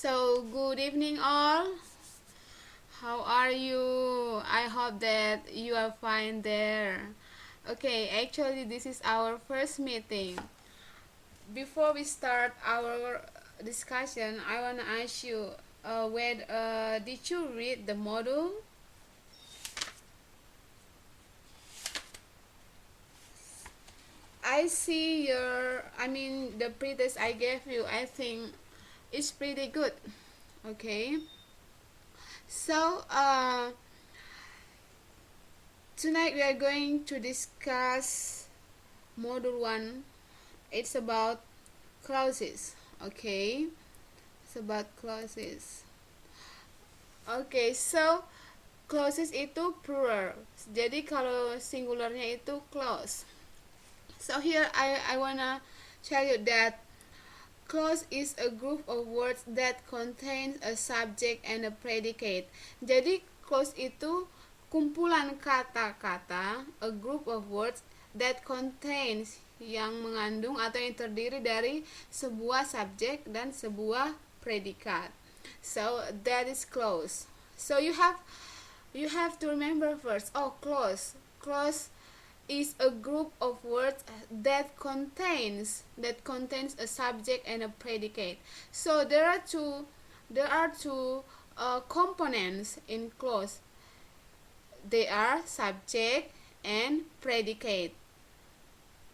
So, good evening, all. How are you? I hope that you are fine there. Okay, actually, this is our first meeting. Before we start our discussion, I want to ask you did you read the module? I see the pretest I gave you. I think it's pretty good. Okay, so tonight we are going to discuss module 1. It's about clauses. Okay, it's about clauses. Okay, so clauses itu plural. Jadi kalau singularnya itu clause. So here I wanna tell you that clause is a group of words that contains a subject and a predicate. Jadi clause itu kumpulan kata-kata, a group of words that contains, yang mengandung atau yang terdiri dari sebuah subjek dan sebuah predikat. So that is clause. So you have to remember first. Clause is a group of words that contains a subject and a predicate. So there are two components in clause. They are subject and predicate.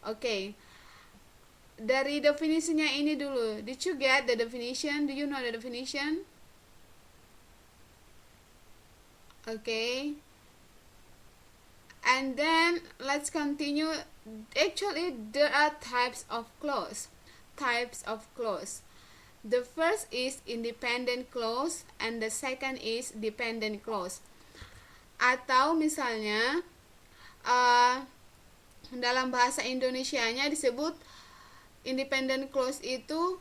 Okay. Dari definisinya ini dulu. Did you get the definition? Do you know the definition? Okay. And then let's continue. Actually, there are types of clause. The first is independent clause and the second is dependent clause. Atau misalnya dalam bahasa Indonesianya disebut independent clause itu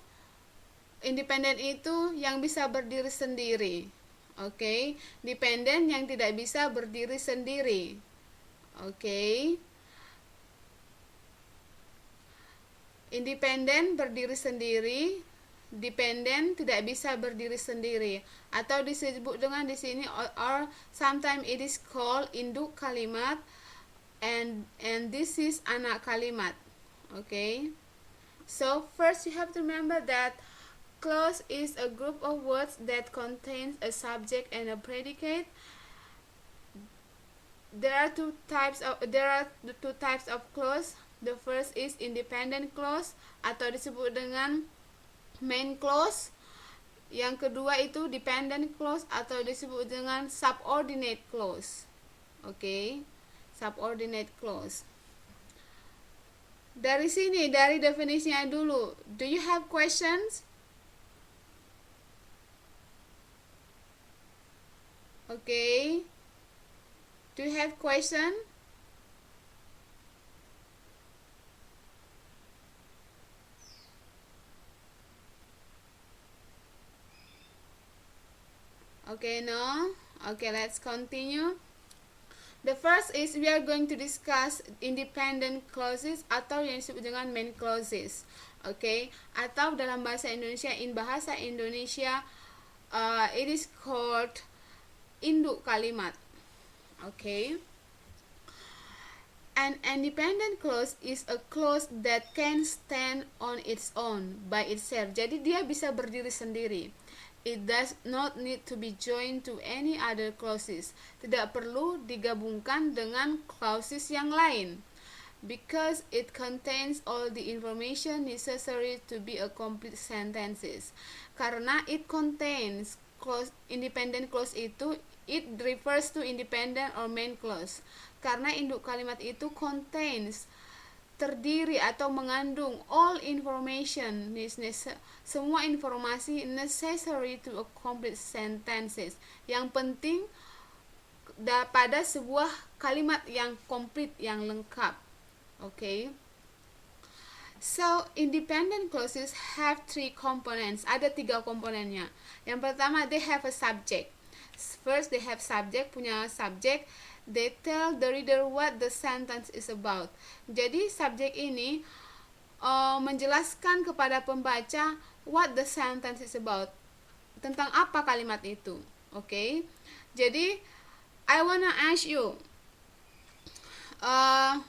yang bisa berdiri sendiri. Okay? Dependent yang tidak bisa berdiri sendiri. Okay? Independent berdiri sendiri, dependent tidak bisa berdiri sendiri, atau disebut dengan di sini or sometimes it is called induk kalimat and this is anak kalimat. Okay? So first you have to remember that clause is a group of words that contains a subject and a predicate. There are two types of clause. The first is independent clause atau disebut dengan main clause. Yang kedua itu dependent clause atau disebut dengan subordinate clause. Okay? Subordinate clause. Dari definisinya dulu. Do you have questions? Okay. Do you have question? Okay, no? Okay, let's continue. The first is we are going to discuss independent clauses atau yang disebut dengan main clauses. Okay? Atau dalam bahasa Indonesia, it is called induk kalimat. Okay? An independent clause is a clause that can stand on its own by itself. Jadi dia bisa berdiri sendiri. It does not need to be joined to any other clauses. Tidak perlu digabungkan dengan clauses yang lain. Because it contains all the information necessary to be a complete sentences. Karena it contains independent clause itu, it refers to independent or main clause. Karena induk kalimat itu contains, terdiri atau mengandung all information, semua informasi necessary to a complete sentences, yang penting pada sebuah kalimat yang komplit, yang lengkap. Okay? So, independent clauses have 3 components. Ada 3 komponennya. Yang pertama, they have a subject. First, they have subject, punya subject. They tell the reader what the sentence is about. Jadi subjek ini menjelaskan kepada pembaca what the sentence is about. tentang apa kalimat itu. Oke. Jadi I wanna ask you, uh,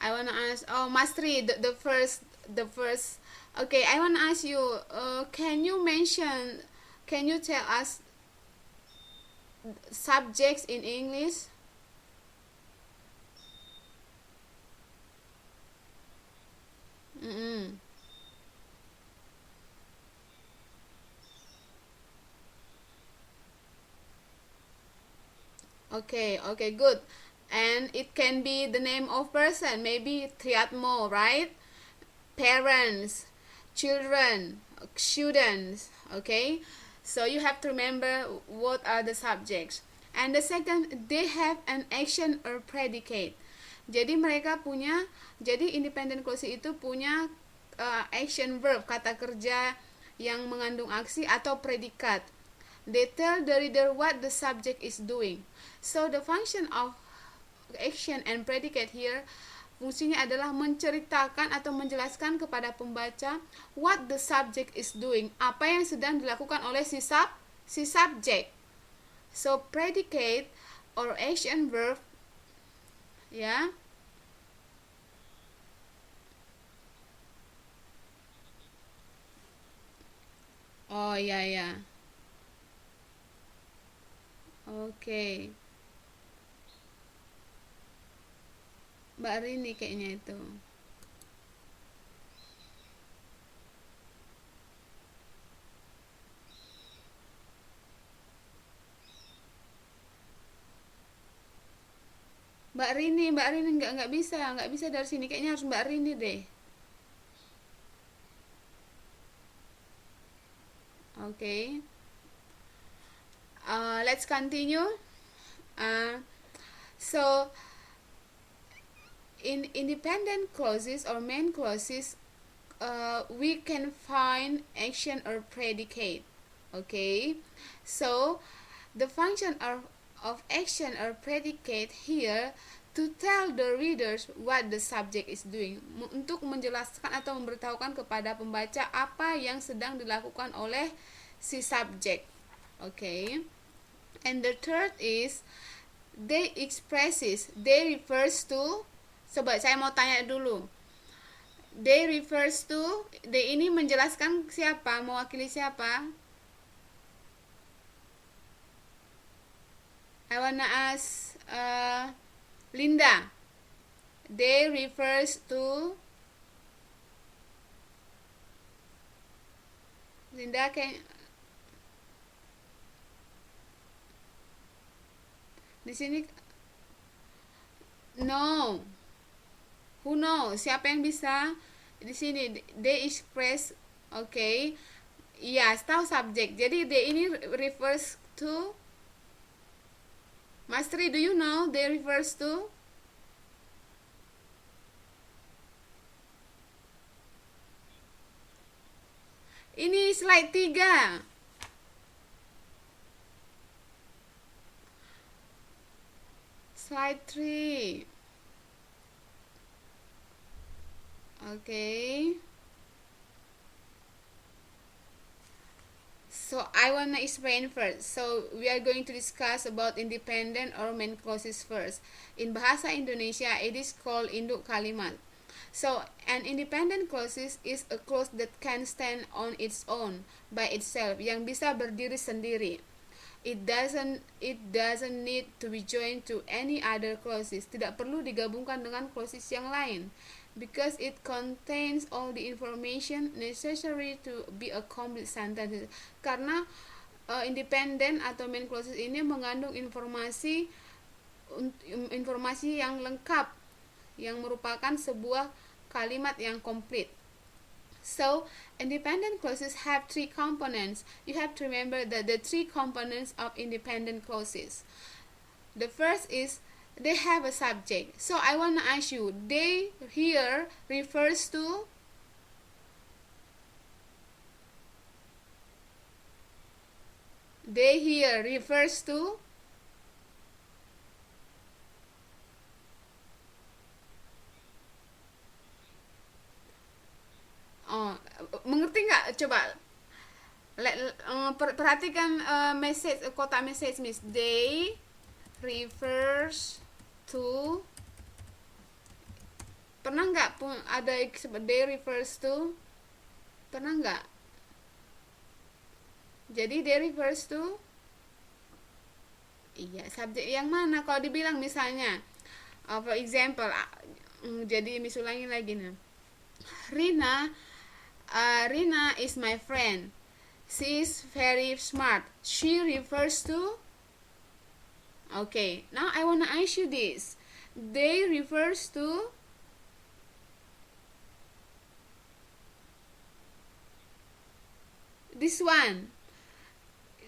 I wanna ask, oh Mastri, the first. Okay, I wanna ask you, can you tell us subjects in English? Mm-mm. Okay, okay, good. And it can be the name of person, maybe triatmo, right? Parents, children, students. Okay, so you have to remember what are the subjects. And the second, they have an action or predicate. Jadi mereka punya, jadi independent clause itu punya action verb, kata kerja yang mengandung aksi atau predikat. They tell the reader what the subject is doing. So the function of action and predicate here, fungsinya adalah menceritakan atau menjelaskan kepada pembaca what the subject is doing, apa yang sedang dilakukan oleh si subject. So predicate or action verb, ya. Oh ya ya. Oke. Mbak Rini kayaknya itu. Mbak Rini nggak bisa dari sini, kayaknya harus Mbak Rini deh. Oke. Okay. Let's continue. Uh, so in independent clauses or main clauses, we can find action or predicate. Okay, so the function of action or predicate here to tell the readers what the subject is doing, untuk menjelaskan atau memberitahukan kepada pembaca apa yang sedang dilakukan oleh si subjek. Okay, and the third is they expresses, they refers to. Coba saya mau tanya dulu, they refers to, they ini menjelaskan siapa, mewakili siapa? I wanna ask Linda. They refers to Linda, can di sini no. Who knows? Siapa yang bisa? Di sini they express. Okay. Iya, tahu subjek. Jadi they ini refers to. Mastri, do you know they refers to? Ini slide 3. Slide 3. Okay. So I wanna explain first. So we are going to discuss about independent or main clauses first. In bahasa Indonesia, it is called induk kalimat. So an independent clauses is a clause that can stand on its own by itself, yang bisa berdiri sendiri. It doesn't need to be joined to any other clauses. Tidak perlu digabungkan dengan clauses yang lain, because it contains all the information necessary to be a complete sentence. Karena independent atau main clauses ini mengandung informasi yang lengkap, yang merupakan sebuah kalimat yang komplit. So, independent clauses have three components. You have to remember that the three components of independent clauses. The first is they have a subject. So, I want to ask you, they here refers to. They here refers to. Oh, mengerti nggak? Coba Perhatikan message, kotak message Miss. They refers to. Pernah nggak ada they refers to? Pernah nggak? Jadi they refers to, iya, subjek yang mana? Kalau dibilang misalnya, for example, jadi Miss ulangi lagi nih. Rina is my friend. She is very smart. She refers to. Okay, now I wanna ask you this. They refers to. This one.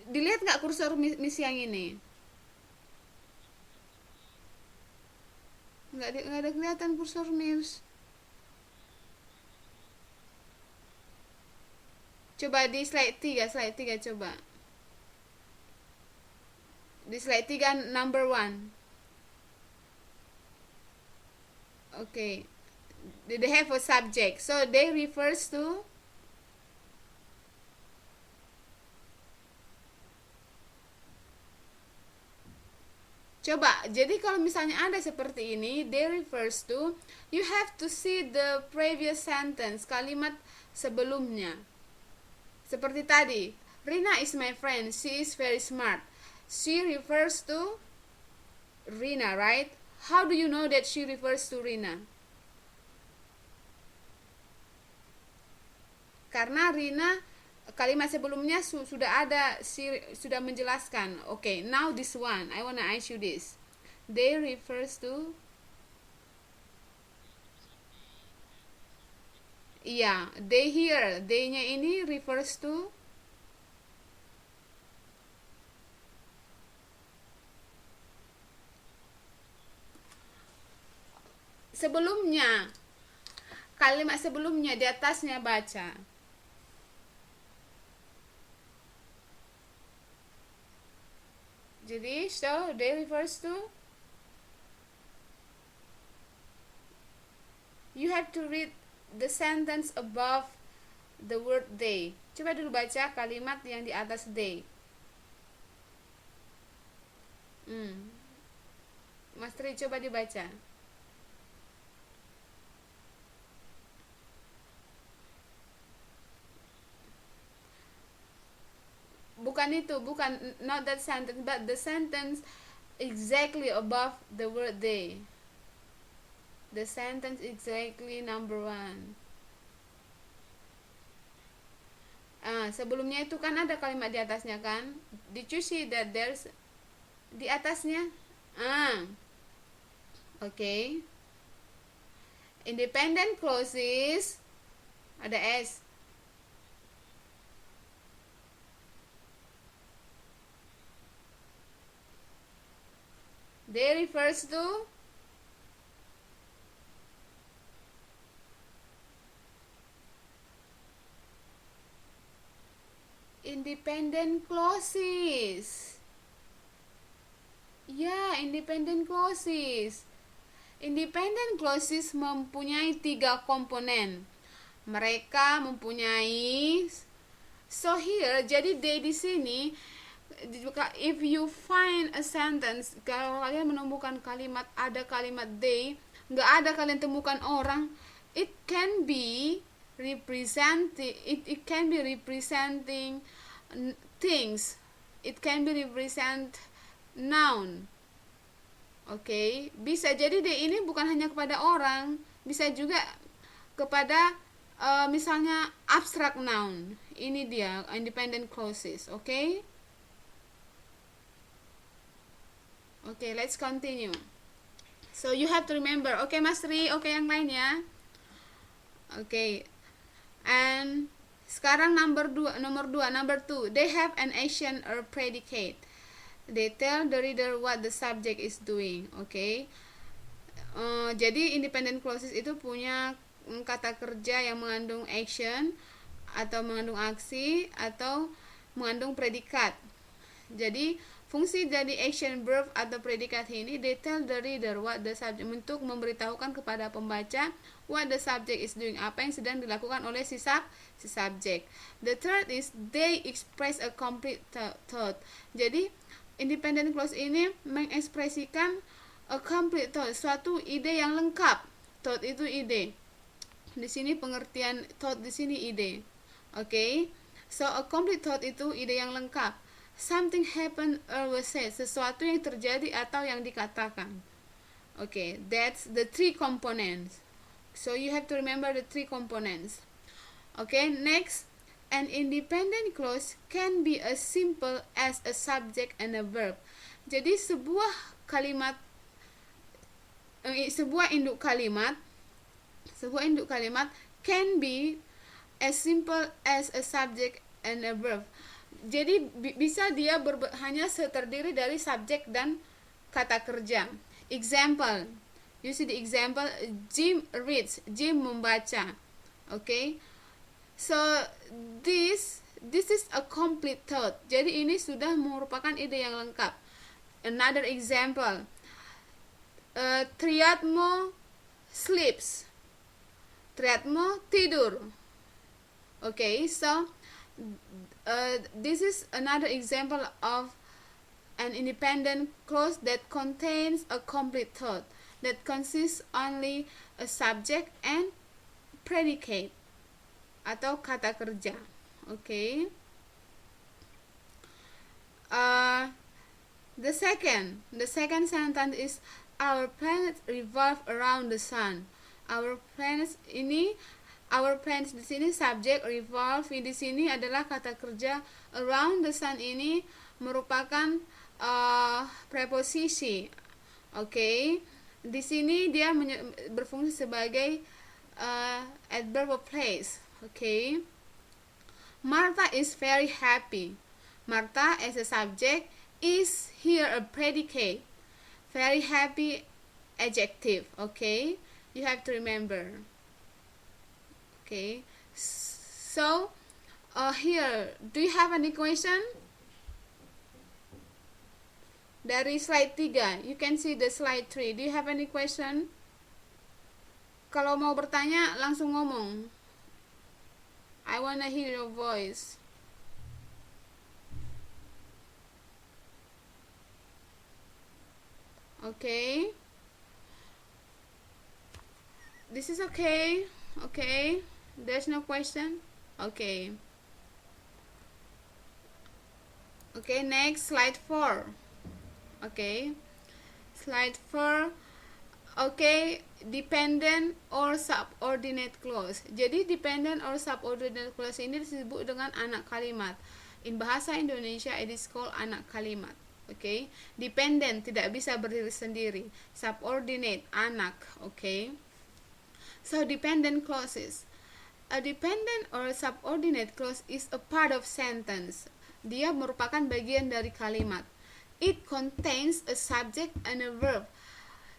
Dilihat nggak kursor Miss yang ini? Nggak ada kelihatan kursor Miss. Coba di slide 3 coba. Di slide 3 number 1. Okay. They have a subject. So they refers to. Coba, jadi kalau misalnya ada seperti ini, they refers to, you have to see the previous sentence, kalimat sebelumnya. Seperti tadi, Rina is my friend, she is very smart. She refers to Rina, right? How do you know that she refers to Rina? Karena Rina, kalimat sebelumnya sudah ada, sudah menjelaskan. Okay, now this one, I wanna ask you this. They refers to. Iya, they here, they-nya ini refers to. Sebelumnya, kalimat sebelumnya di atasnya baca. Jadi, so they refers to. You have to read the sentence above the word they. Coba dulu baca kalimat yang di atas they. Mas Tri, coba dibaca. Bukan itu, bukan, not that sentence, but the sentence exactly above the word they. The sentence exactly number 1. Sebelumnya itu kan ada kalimat di atasnya kan? Did you see that there's di atasnya? Okay. Independent clauses ada S. They refers to. Independent clauses. Ya, independent clauses. Independent clauses mempunyai 3 komponen. Mereka mempunyai. So here, jadi they di sini, if you find a sentence, kalau kalian menemukan kalimat, ada kalimat they, nggak ada kalian temukan orang, it can be representing, it can be representing things, it can be represent noun. Okay, bisa jadi they ini bukan hanya kepada orang, bisa juga kepada misalnya abstract noun. Ini dia independent clauses. Okay. Okay, let's continue. So you have to remember. Okay, Mas Tri. Okay, yang lain ya. Okay. And sekarang nomor 2. Number 2. They have an action or predicate. They tell the reader what the subject is doing. Okay. Jadi independent clauses itu punya kata kerja yang mengandung action atau mengandung aksi atau mengandung predikat. Jadi Fungsi dari action verb atau predikat ini, they tell the reader what the subject, untuk memberitahukan kepada pembaca what the subject is doing, apa yang sedang dilakukan oleh si subjek. The third is they express a complete thought. Jadi independent clause ini mengekspresikan a complete thought, suatu ide yang lengkap. Thought itu ide. Di sini pengertian thought di sini ide. Okay? So a complete thought itu ide yang lengkap. Something happened or was said, sesuatu yang terjadi atau yang dikatakan. Okay, that's the three components. So you have to remember the three components. Okay, next, an independent clause can be as simple as a subject and a verb. Jadi sebuah kalimat, sebuah induk kalimat can be as simple as a subject and a verb. Jadi bisa dia hanya terdiri dari subjek dan kata kerja. Example, you see the example, Jim reads, Jim membaca. Okay, so this is a complete thought. Jadi ini sudah merupakan ide yang lengkap. Another example, Triatmo sleeps, Triatmo tidur. Okay, so this is another example of an independent clause that contains a complete thought, that consists only a subject and predicate atau kata kerja. Okay. The second sentence is our planet revolve around the sun. Our planets di sini subjek, revolve di sini adalah kata kerja. Around the sun ini merupakan preposisi. Okay, di sini dia berfungsi sebagai adverb of place. Okay, Martha is very happy. Martha as a subject, is here a predicate. Very happy adjective. Okay, you have to remember. Okay, so here, do you have any question? Dari slide 3, you can see the slide 3. Do you have any question? Kalau mau bertanya, langsung ngomong. I wanna hear your voice. Okay. This is okay. Okay. There's no question? Okay. Okay, next, slide 4. Okay. Slide 4. Okay, dependent or subordinate clause. Jadi dependent or subordinate clause ini disebut dengan anak kalimat. In bahasa Indonesia it is called anak kalimat. Okay. Dependent tidak bisa berdiri sendiri. Subordinate anak. Okay. So dependent clauses. A dependent or subordinate clause is a part of sentence. Dia merupakan bagian dari kalimat. It contains a subject and a verb.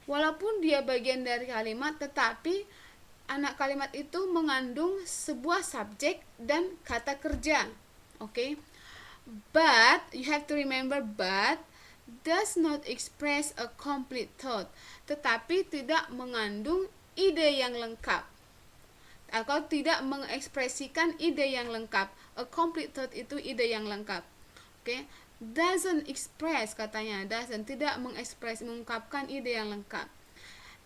Walaupun dia bagian dari kalimat, tetapi anak kalimat itu mengandung sebuah subjek dan kata kerja. Okay? But you have to remember, but does not express a complete thought. Tetapi tidak mengandung ide yang lengkap. Atau tidak mengekspresikan ide yang lengkap. A complete thought itu ide yang lengkap. Okay? Doesn't express, katanya, tidak mengungkapkan ide yang lengkap.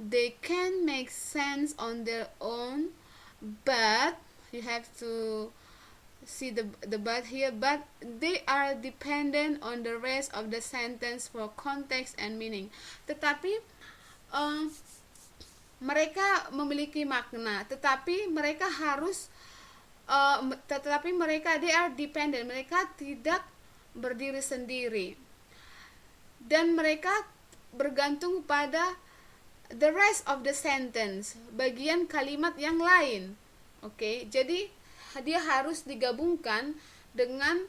They can make sense on their own, but you have to see the but here, but they are dependent on the rest of the sentence for context and meaning. Tetapi mereka memiliki makna, tetapi mereka harus they are dependent, mereka tidak berdiri sendiri, dan mereka bergantung pada the rest of the sentence, bagian kalimat yang lain. Okay, jadi dia harus digabungkan dengan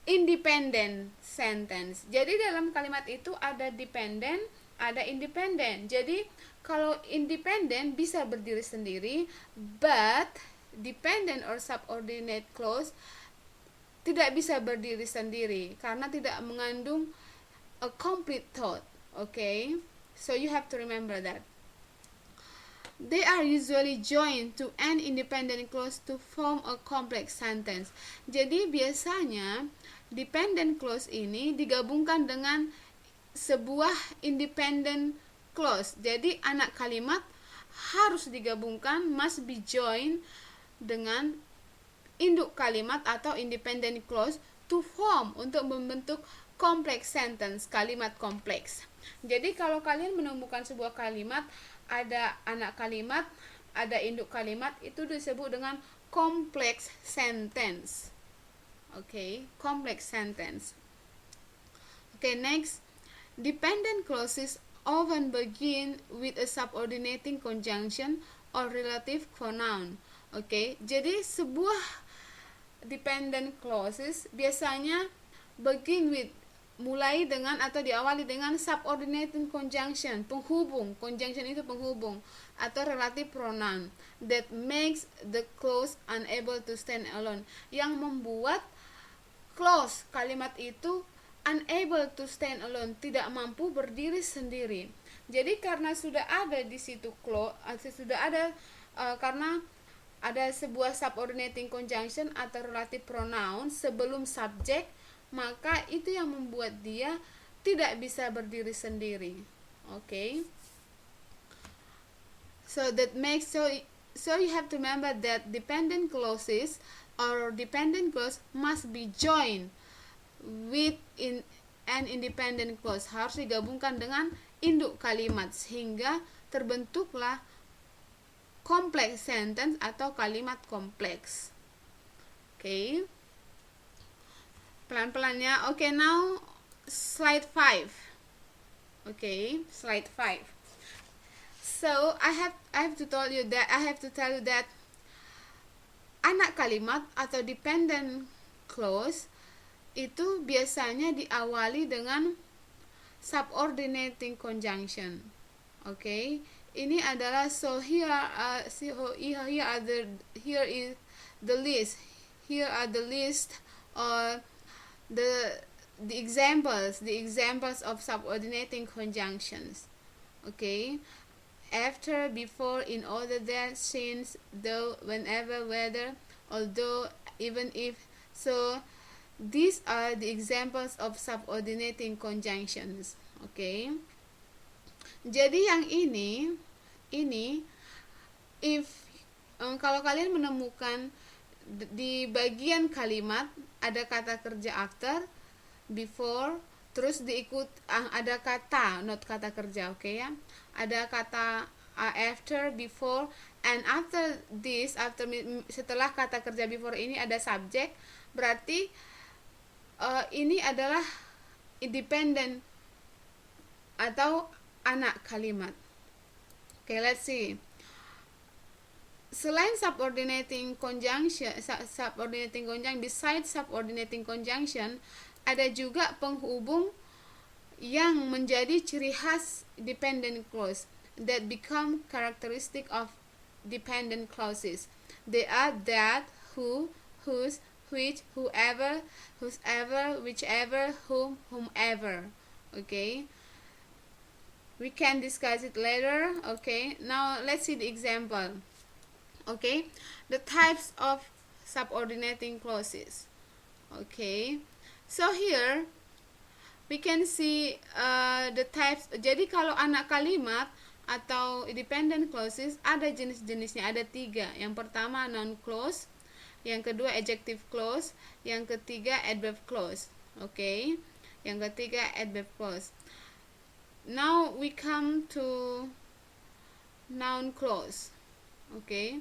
independent sentence. Jadi dalam kalimat itu ada dependent, ada independent. Jadi kalau independent bisa berdiri sendiri, but dependent or subordinate clause tidak bisa berdiri sendiri karena tidak mengandung a complete thought. Okay, so you have to remember that. They are usually joined to an independent clause to form a complex sentence. Jadi biasanya dependent clause ini digabungkan dengan sebuah independent clause. Jadi anak kalimat harus digabungkan, must be joined dengan induk kalimat atau independent clause to form, untuk membentuk complex sentence, kalimat kompleks. Jadi kalau kalian menemukan sebuah kalimat ada anak kalimat, ada induk kalimat, itu disebut dengan complex sentence. Okay, complex sentence. Okay, next, dependent clauses often begin with a subordinating conjunction or relative pronoun. Okay, jadi sebuah dependent clauses biasanya begin with, mulai dengan atau diawali dengan subordinating conjunction, penghubung. Conjunction itu penghubung atau relative pronoun that makes the clause unable to stand alone, yang membuat clause kalimat itu unable to stand alone, tidak mampu berdiri sendiri. Jadi karena sudah ada di situ clause, karena ada sebuah subordinating conjunction atau relative pronoun sebelum subjek, maka itu yang membuat dia tidak bisa berdiri sendiri. Okay, so that makes so you have to remember that dependent clauses or dependent clause must be joined with an independent clause, harus digabungkan dengan induk kalimat sehingga terbentuklah complex sentence atau kalimat kompleks. Okay, pelan-pelan ya. Okay, now slide 5. Okay, slide 5. So I have to tell you that anak kalimat atau dependent clause itu biasanya diawali dengan subordinating conjunction. Okay, ini adalah here is the list. Here are the list or the examples of subordinating conjunctions. Okay, after, before, in order that, since, though, whenever, whether, although, even if. So these are the examples of subordinating conjunctions. Okay, jadi yang ini if kalau kalian menemukan di bagian kalimat ada kata kerja after, before, terus ada kata, not kata kerja, oke ya, ada kata after, before, and after this, setelah kata kerja before ini ada subject, berarti ini adalah independent atau anak kalimat. Okay, let's see. Selain subordinating conjunction, besides subordinating conjunction, ada juga penghubung yang menjadi ciri khas dependent clause that become characteristic of dependent clauses. They are that, who, whose, which, whoever, whosever, whichever, whom, whomever. Okay, we can discuss it later. Okay, now let's see the example. Okay, the types of subordinating clauses. Okay, so here we can see the types. Jadi kalau anak kalimat atau dependent clauses ada jenis-jenisnya, ada 3. Yang pertama noun clause, yang kedua adjective clause, yang ketiga adverb clause. Okay, yang ketiga adverb clause. Now we come to noun clause. Okay,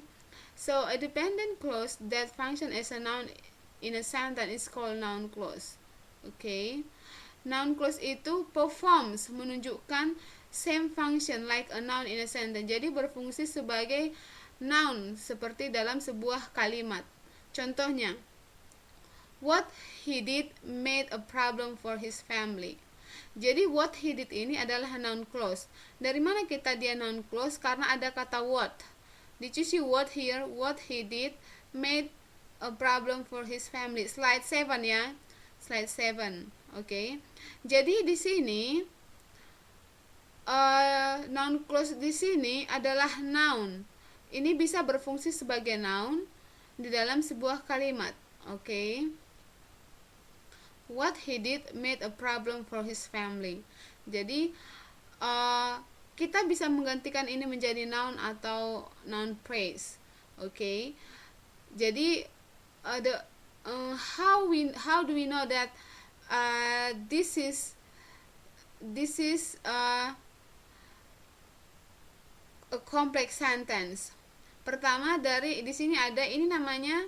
so a dependent clause that function as a noun in a sentence is called noun clause. Okay, noun clause itu performs, menunjukkan same function like a noun in a sentence. Jadi berfungsi sebagai noun seperti dalam sebuah kalimat. Contohnya, what he did made a problem for his family. Jadi what he did ini adalah noun clause. Dari mana kita dia noun clause? Karena ada kata what. Did you see what here? What he did made a problem for his family. Slide 7 ya. Slide 7. Oke. Jadi di sini noun clause di sini adalah noun. Ini bisa berfungsi sebagai noun di dalam sebuah kalimat. Oke. What he did made a problem for his family. Jadi kita bisa menggantikan ini menjadi noun atau noun phrase. Oke. Jadi how do we know that this is a complex sentence? Pertama, dari di sini ada ini namanya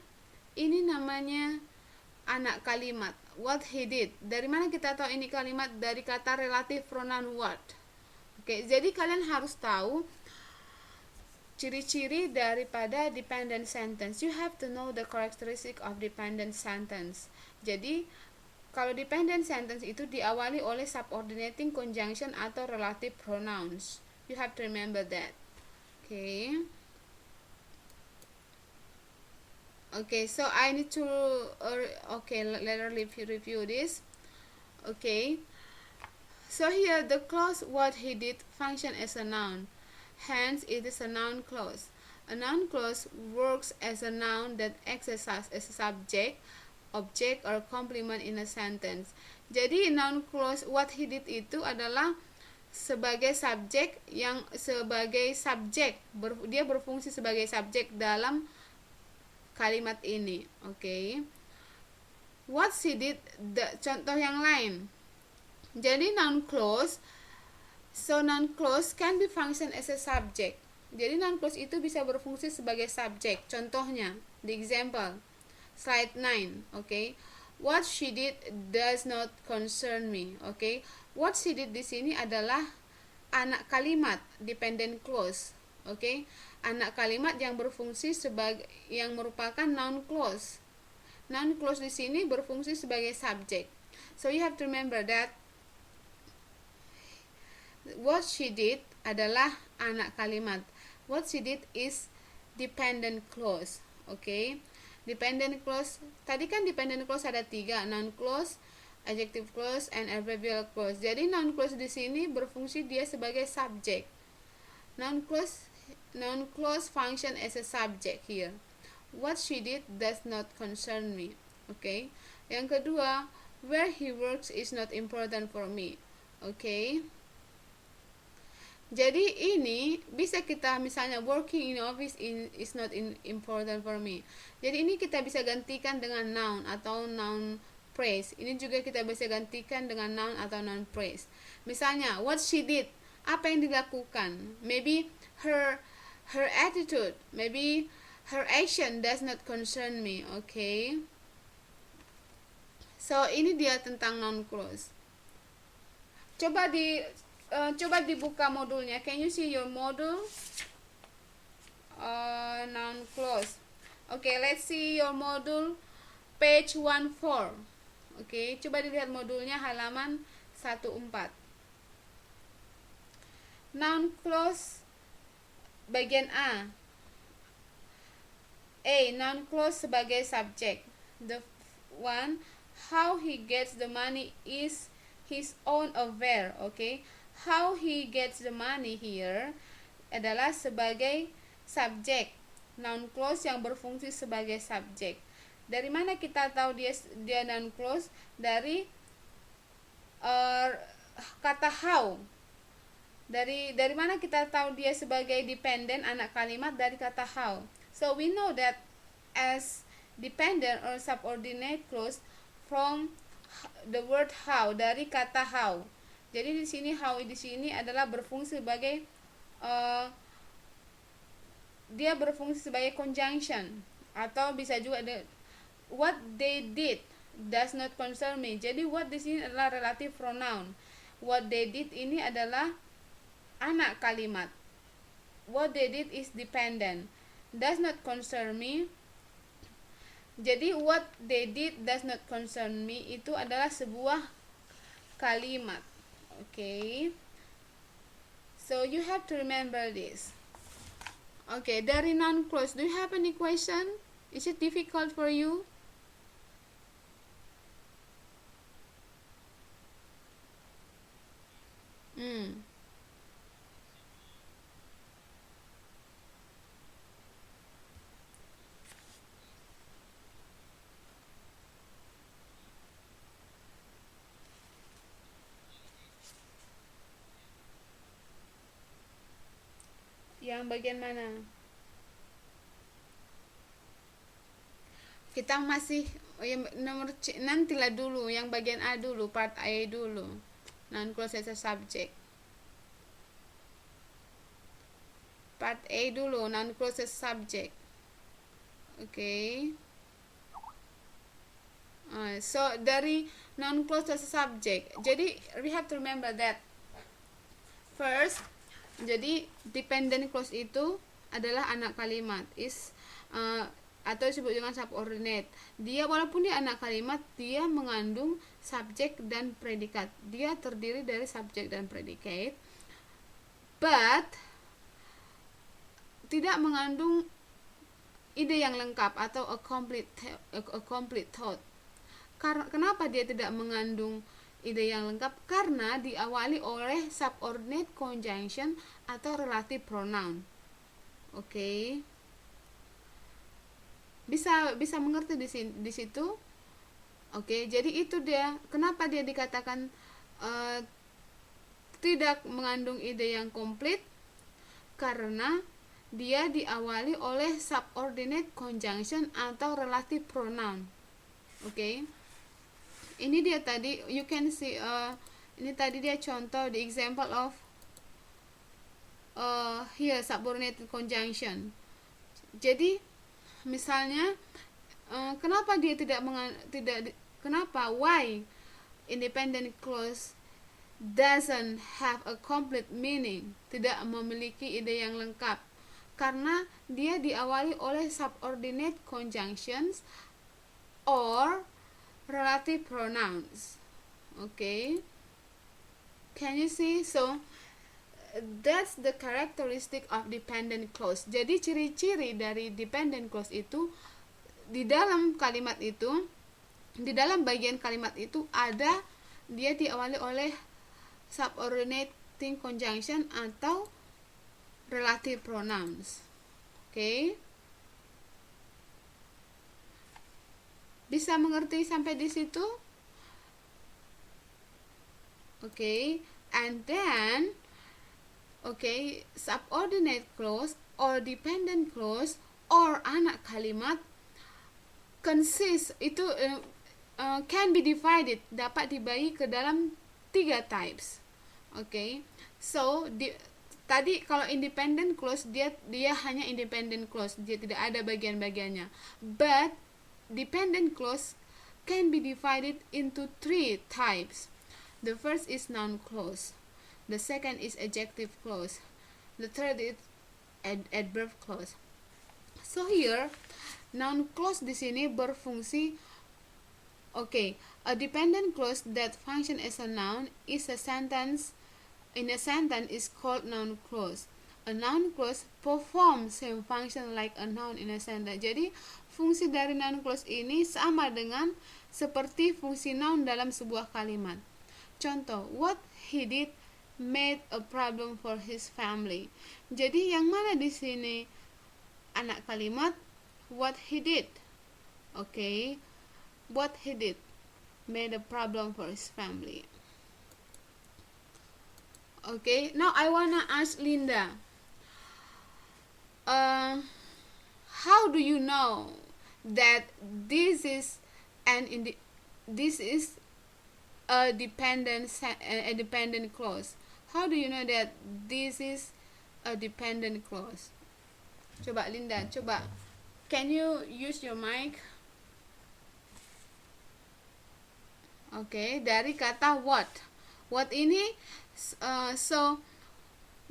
anak kalimat. What he did. Dari mana kita tahu ini kalimat? Dari kata relative pronoun what. Oke, jadi kalian harus tahu ciri-ciri daripada dependent sentence. You have to know the characteristic of dependent sentence. Jadi kalau dependent sentence itu diawali oleh subordinating conjunction atau relative pronouns. You have to remember that. Okay. Okay, so I need to let us review this. Okay, so here the clause what he did function as a noun, hence it is a noun clause. A noun clause works as a noun that exercises as a subject, object, or complement in a sentence. Jadi noun clause what he did itu adalah sebagai subjek dia berfungsi sebagai subjek dalam kalimat ini. Oke. What she did, contoh yang lain. Jadi noun clause can be function as a subject. Jadi noun clause itu bisa berfungsi sebagai subjek. Contohnya, the example slide 9. Oke. What she did does not concern me. Oke. What she did di sini adalah anak kalimat, dependent clause. Oke. Anak kalimat yang berfungsi yang merupakan noun clause. Noun clause di sini berfungsi sebagai subjek. So you have to remember that what she did adalah anak kalimat. What she did is dependent clause. Okay? Dependent clause. Tadi kan dependent clause ada 3, noun clause, adjective clause, and adverbial clause. Jadi noun clause di sini berfungsi dia sebagai subjek. Noun clause function as a subject here. What she did does not concern me. Okay. Yang kedua, where he works is not important for me. Okay. Jadi ini bisa kita misalnya working in office is not important for me. Jadi ini kita bisa gantikan dengan noun atau noun phrase. Ini juga kita bisa gantikan dengan noun atau noun phrase. Misalnya, what she did, apa yang dilakukan? Maybe her attitude, maybe her action does not concern me. Okay. So ini dia tentang noun clause. Coba dibuka modulnya. Can you see your module? Noun clause. Okay, let's see your module page 14. Okay, coba dilihat modulnya halaman 14. Noun clause bagian A. Noun clause sebagai subjek. The one, how he gets the money is his own affair. Okay, how he gets the money here adalah sebagai subjek. Noun clause yang berfungsi sebagai subjek. Dari mana kita tahu dia noun clause? Dari kata how. Dari mana kita tahu dia sebagai dependent anak kalimat? Dari kata how. So we know that as dependent or subordinate clause from the word how, dari kata how. Jadi di sini how di sini adalah berfungsi sebagai dia berfungsi sebagai conjunction, atau bisa juga what they did does not concern me. Jadi what di sini adalah relative pronoun. What they did ini adalah anak kalimat. What they did is dependent. Does not concern me. Jadi what they did does not concern me itu adalah sebuah kalimat. Okay. So you have to remember this. Okay, dari noun clause, do you have any question? Is it difficult for you? Hmm. Yang bagian mana? Kita masih yang nomor C, nantilah dulu yang bagian A dulu, part A dulu. Non clause as a subject. Part A dulu, non clause as subject. Oke. Okay. So dari non clause as a subject. Jadi we have to remember that first. Jadi dependent clause itu adalah anak kalimat, is atau disebut dengan subordinate. Dia walaupun dia anak kalimat, dia mengandung subjek dan predikat. Dia terdiri dari subjek dan predikat, but tidak mengandung ide yang lengkap atau a complete thought. Kenapa dia tidak mengandung ide yang lengkap? Karena diawali oleh subordinate conjunction atau relative pronoun. Oke. Okay. Bisa mengerti di situ? Oke, okay, jadi itu dia kenapa dia dikatakan tidak mengandung ide yang komplit, karena dia diawali oleh subordinate conjunction atau relative pronoun. Oke. Okay. Ini dia tadi, you can see ini tadi dia contoh the example of here subordinate conjunction. Jadi misalnya kenapa dia why independent clause doesn't have a complete meaning, tidak memiliki ide yang lengkap, karena dia diawali oleh subordinate conjunctions or relative pronouns. Okay, can you see? So that's the characteristic of dependent clause. Jadi ciri-ciri dari dependent clause itu di dalam kalimat itu, di dalam bagian kalimat itu ada dia diawali oleh subordinating conjunction atau relative pronouns. Oke. Okay. Bisa mengerti sampai di situ? Oke. Okay. And then subordinate clause or dependent clause or anak kalimat consist itu can be divided, dapat dibagi ke dalam 3 types. Okay. So tadi kalau independent clause dia hanya independent clause, dia tidak ada bagian-bagiannya. But dependent clause can be divided into 3 types. The first is noun clause. The second is adjective clause. The third is adverb clause. So here noun clause di sini berfungsi. Okay, a dependent clause that function as a noun is a sentence. In a sentence is called noun clause. A noun clause performs same function like a noun in a sentence. Jadi fungsi dari noun clause ini sama dengan seperti fungsi noun dalam sebuah kalimat. Contoh, what he did made a problem for his family. Jadi yang mana di sini anak kalimat? What he did. Okay, what he did made a problem for his family. Okay, now I wanna ask Linda. How do you know that this is a dependent clause? How do you know that this is a dependent clause? Coba Linda, can you use your mic? Okay, dari kata what. What ini so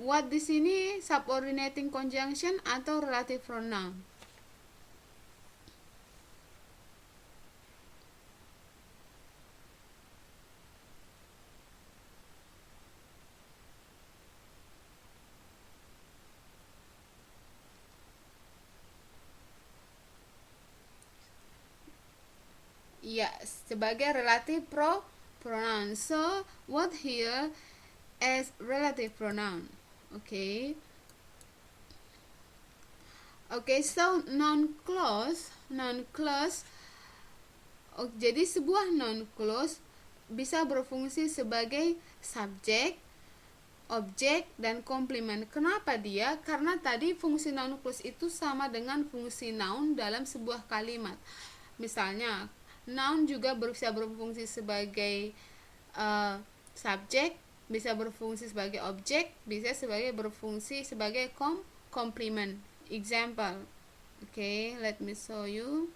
what di sini subordinating conjunction atau relative pronoun? ya, sebagai relative pronoun. So what here as relative pronoun. Okay. Okay, so noun clause. Jadi sebuah noun clause bisa berfungsi sebagai subjek, objek, dan komplement. Kenapa dia? Karena tadi fungsi noun clause itu sama dengan fungsi noun dalam sebuah kalimat. Misalnya, noun juga bisa berfungsi sebagai subjek, bisa berfungsi sebagai objek, bisa berfungsi sebagai complement. Example. Okay, let me show you.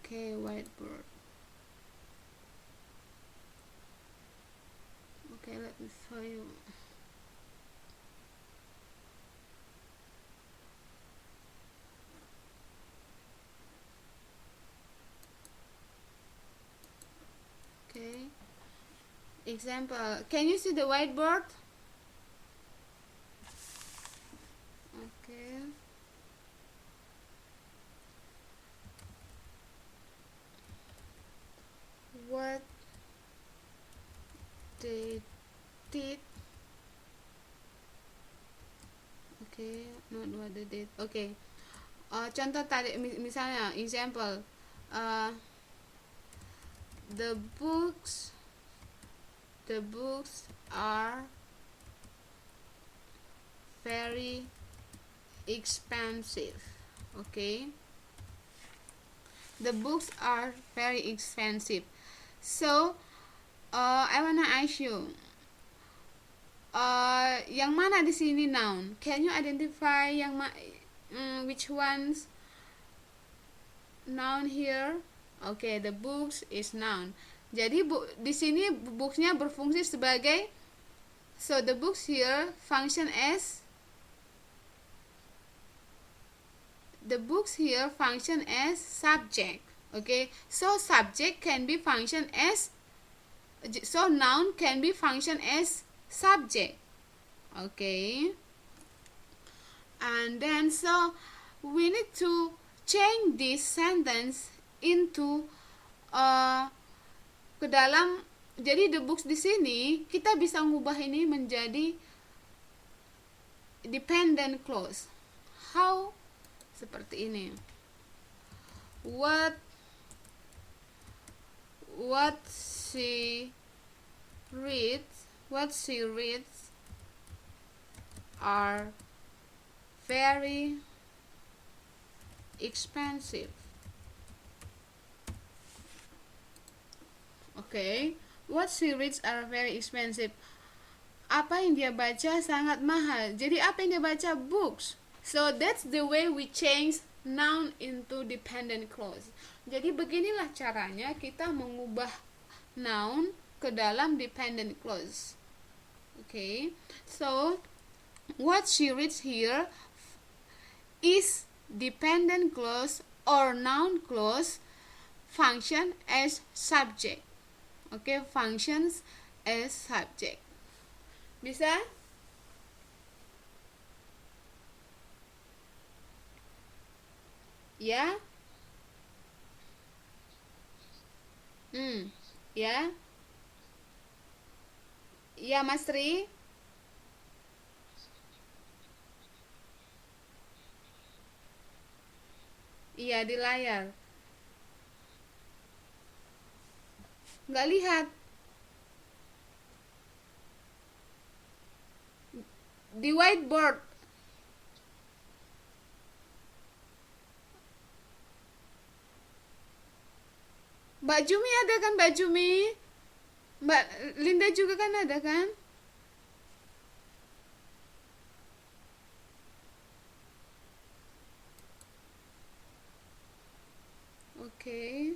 Okay, whiteboard. Okay, let me show you. Okay. Example. Can you see the whiteboard? Okay. What they did. Okay, not what they did. Okay. Contoh tadi misalnya example. The books are very expensive. Okay, the books are very expensive. So I wanna ask you, yang mana di sini noun? Can you identify which ones noun here? Okay, the books is noun. Jadi di sini booksnya berfungsi sebagai, so the books here function as subject. Okay, so subject can be function as, so noun can be function as subject. Okay, and then so we need to change this sentence into ke dalam, jadi the books di sini kita bisa ngubah ini menjadi dependent clause. How? Seperti ini. What she reads are very expensive. Okay, what she reads are very expensive. Apa yang dia baca sangat mahal. Jadi apa yang dia baca? Books. So that's the way we change noun into dependent clause. Jadi beginilah caranya kita mengubah noun ke dalam dependent clause. Okay, so what she reads here is dependent clause or noun clause function as subject. Okay, functions as subject. Bisa? Ya? Ya? Ya, Mas Tri? Iya, di layar. Nggak lihat. Di whiteboard. Mbak Jumi ada kan, Mbak Jumi? Mbak Linda juga kan ada kan? Oke.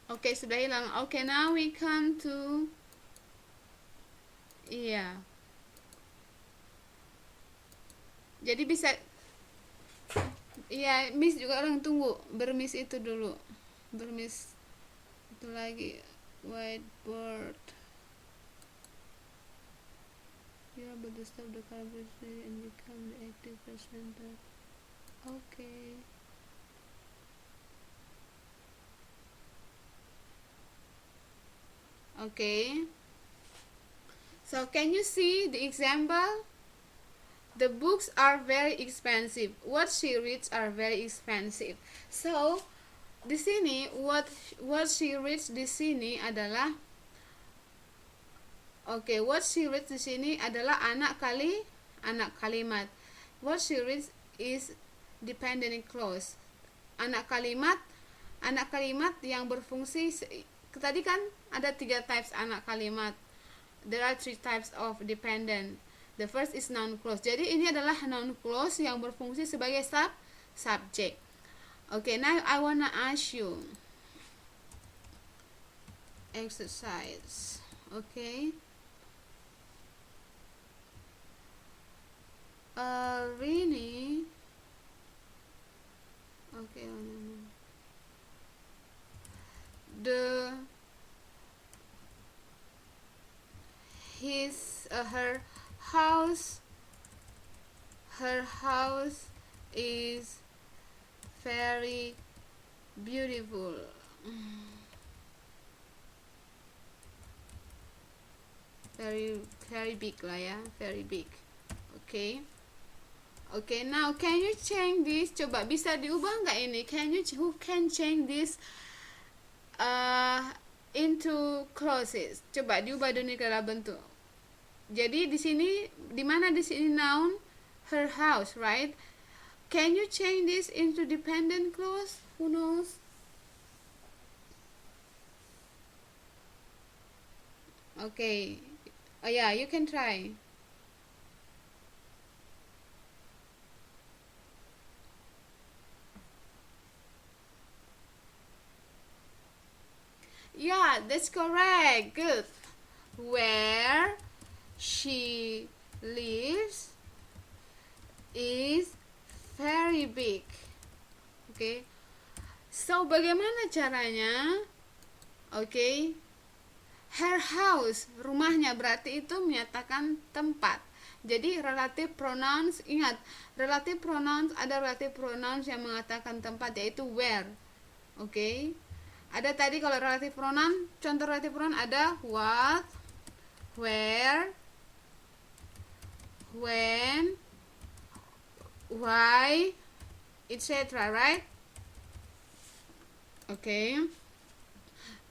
Oke, sudah hilang. Oke, now we come to, iya. Jadi bisa Iya, Miss juga orang tunggu. Bermis itu dulu. Bermis itu lagi. Whiteboard. You are about to stop the conversation and become the active presenter. Okay. Okay. So can you see the example? The books are very expensive. What she reads are very expensive. So di sini what she reads di sini adalah what she reads di sini adalah anak kalimat. What she reads is dependent clause. Anak kalimat yang berfungsi tadi kan ada 3 types anak kalimat. There are 3 types of dependent. The first is noun clause. Jadi ini adalah noun clause yang berfungsi sebagai subject. Okay, now I wanna ask you exercise. Okay. Rini. Okay. Her house is very beautiful. Very big lah ya, very big. Okay, now can you change this? Coba bisa diubah nggak ini? Who can change this into clauses? Coba diubah dulu ke dalam bentuk. Jadi di sini, di mana di sini noun? Her house, right? Can you change this into dependent clause? Who knows? Okay. Oh yeah, you can try. Yeah, that's correct. Good. Where she lives is very big. Okay. So bagaimana caranya? Okay. Her house, rumahnya, berarti itu menyatakan tempat. Jadi relative pronouns, ingat, relative pronouns, ada relative pronouns yang mengatakan tempat, yaitu where. Okay. Ada tadi kalau relative pronoun, contoh relative pronoun ada what, where, when, why, etc. Right? Okay.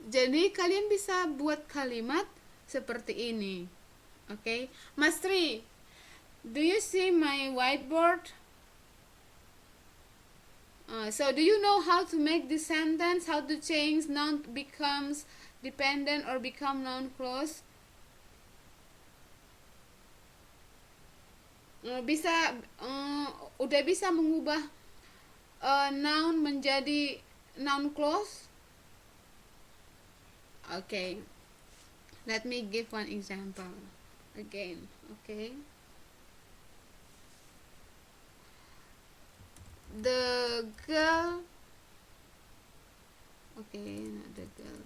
Jadi kalian bisa buat kalimat seperti ini. Okay. Mas Tri, do you see my whiteboard? So do you know how to make this sentence? How to change noun becomes dependent or become noun clause? Udah bisa mengubah noun menjadi noun clause? Okay. Let me give one example again. Okay. The girl. Okay, not the girl.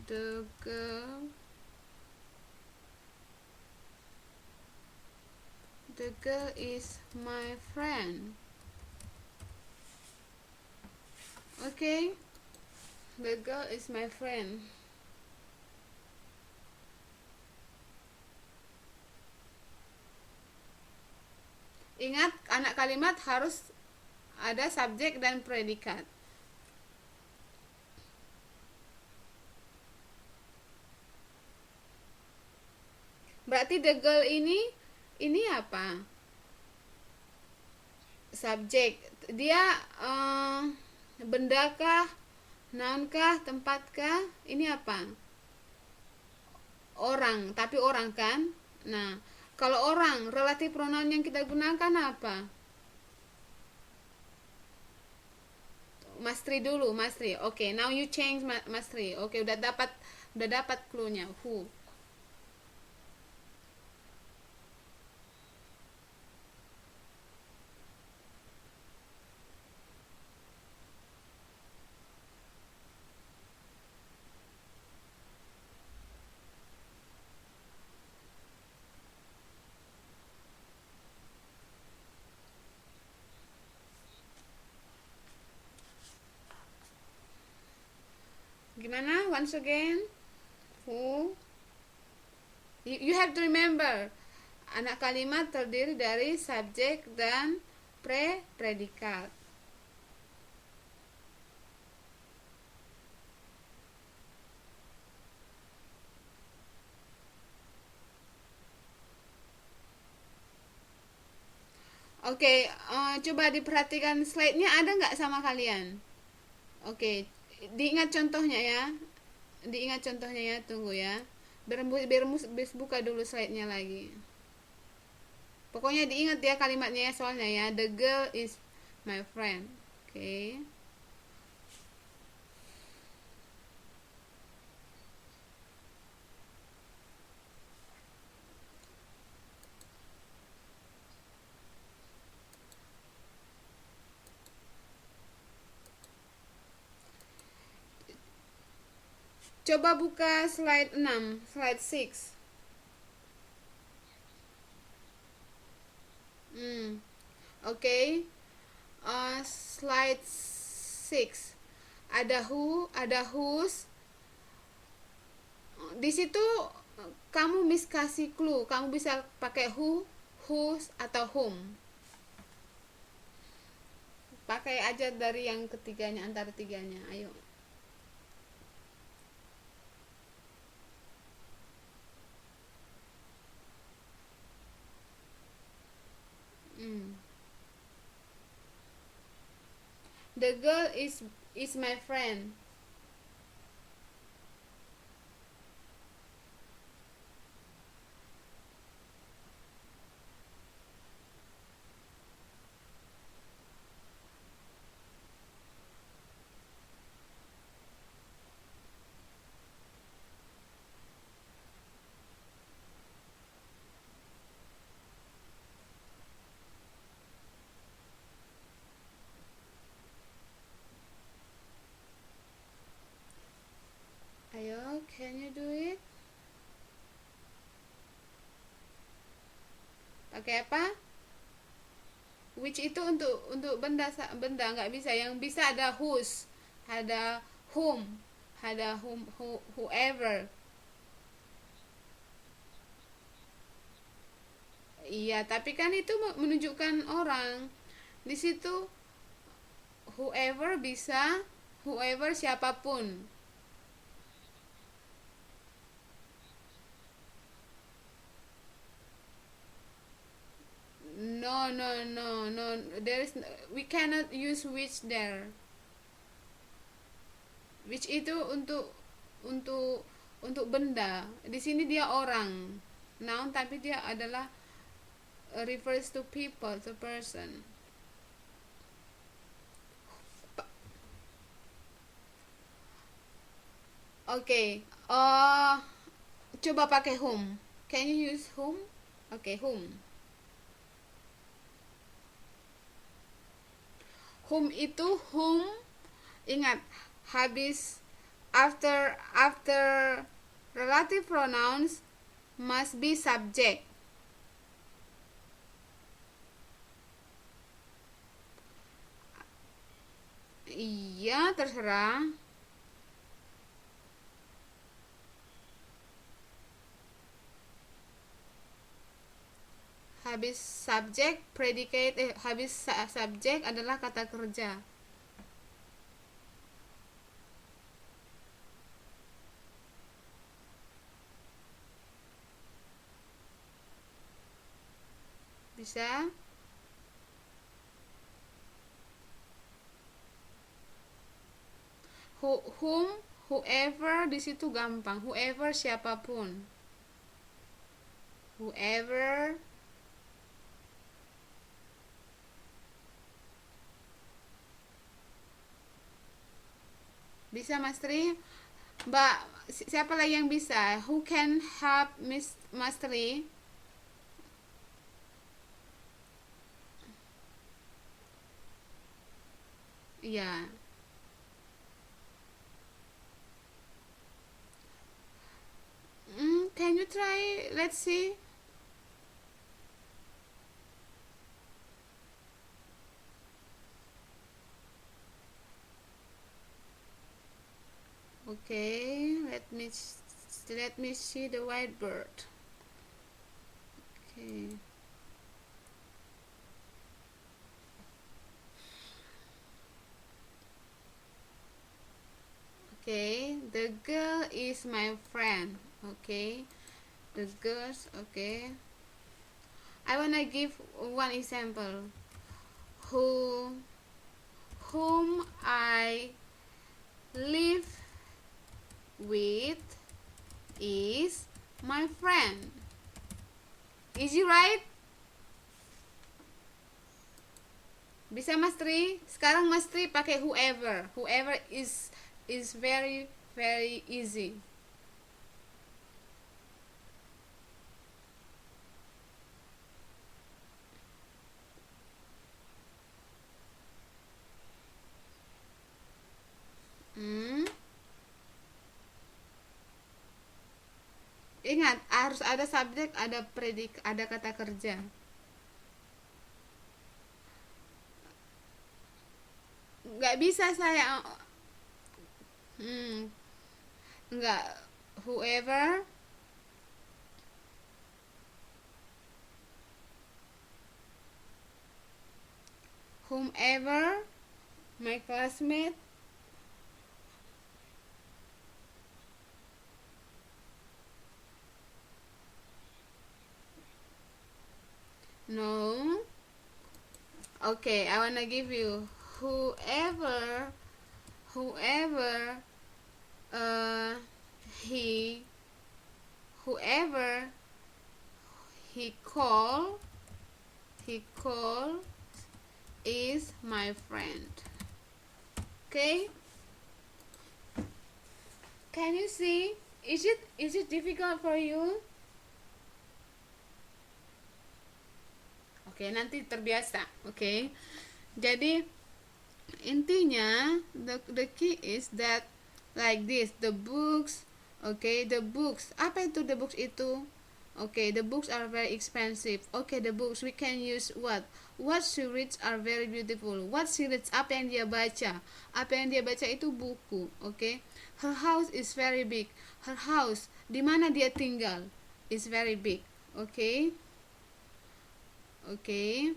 The girl. The girl is my friend. Okay. The girl is my friend. Ingat, anak kalimat harus ada subjek dan predikat. Berarti the girl ini apa? Subjek. Dia bendakah, nounkah, tempatkah? Ini apa? Orang, tapi orang kan? Nah, kalau orang, relative pronoun yang kita gunakan apa? Mas Tri dulu, Mas Tri. Okay, now you change Mas Tri. Okay, udah dapat clue-nya. Who? Gimana? Once again. Who? You have to remember. Anak kalimat terdiri dari subjek dan predikat. Oke, coba diperhatikan slide-nya, ada nggak sama kalian? Oke, diingat contohnya ya. Diingat contohnya ya, tunggu ya. Biar buka dulu slide-nya lagi. Pokoknya diingat ya kalimatnya ya, soalnya ya. The girl is my friend. Oke. Coba buka slide 6, slide 6. Oke. Slide 6. Ada who, ada whose. Di situ kamu bisa kasih clue, kamu bisa pakai who, whose atau whom. Pakai aja dari yang ketiganya, antara tiganya. Ayo. The girl is my friend. Ayo, can you do it? Pakai apa? Which itu untuk benda nggak bisa. Yang bisa ada whose, ada whom, ada whoever. Iya, tapi kan itu menunjukkan orang. Di situ whoever bisa, whoever siapapun. No. We cannot use which there. Which itu untuk benda. Di sini dia orang. Noun tapi dia adalah refers to people, to person. Oke. Coba pakai whom. Can you use whom? Oke, whom. Whom itu whom, ingat, habis after relative pronouns must be subject. Iya, terserah. Habis subjek, predicate, habis subjek adalah kata kerja. Bisa? Whom, whoever di situ gampang. Whoever siapapun. Whoever. Bisa Mas Tri? Mbak, siapa lagi yang bisa? Who can help Mas Tri? Iya. Can you try? Let's see. Okay, let me see the white bird. Okay. Okay, the girl is my friend. Okay, the girls. Okay, I wanna give one example. Who, whom I live with is my friend. Easy, right? Bisa Mas Tri? Sekarang Mas Tri pakai whoever. Whoever is very very easy. Hmm? Ingat, harus ada subjek, ada predik, ada kata kerja. Nggak bisa saya. Hmm, nggak. Whoever, whomever, my classmate. No. Okay, I wanna give you whoever uh he whoever he call is my friend. Okay, can you see? Is it difficult for you? Oke, nanti terbiasa. Oke, jadi intinya the key is that like this, the books. Okay, the books, apa itu the books itu? Okay, the books are very expensive. Okay, the books we can use what she reads are very beautiful. What she reads, apa yang dia baca. Apa yang dia baca itu buku. Okay, her house is very big. Her house, di mana dia tinggal, is very big. Okay. Okay,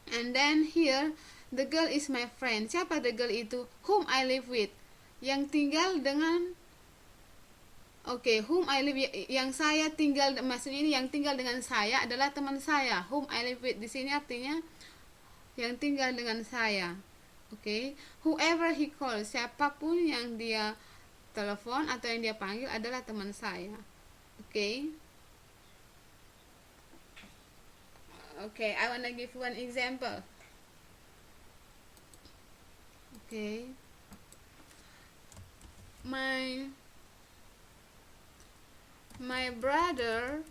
and then here the girl is my friend. Siapa the girl itu? Whom I live with, yang tinggal dengan. Okay, whom I live, yang saya tinggal, maksudnya ini yang tinggal dengan saya adalah teman saya. Whom I live with di sini artinya yang tinggal dengan saya. Okay, whoever he calls, siapapun yang dia telepon atau yang dia panggil adalah teman saya. Okay. Okay, I wanna give one example. Okay, my brother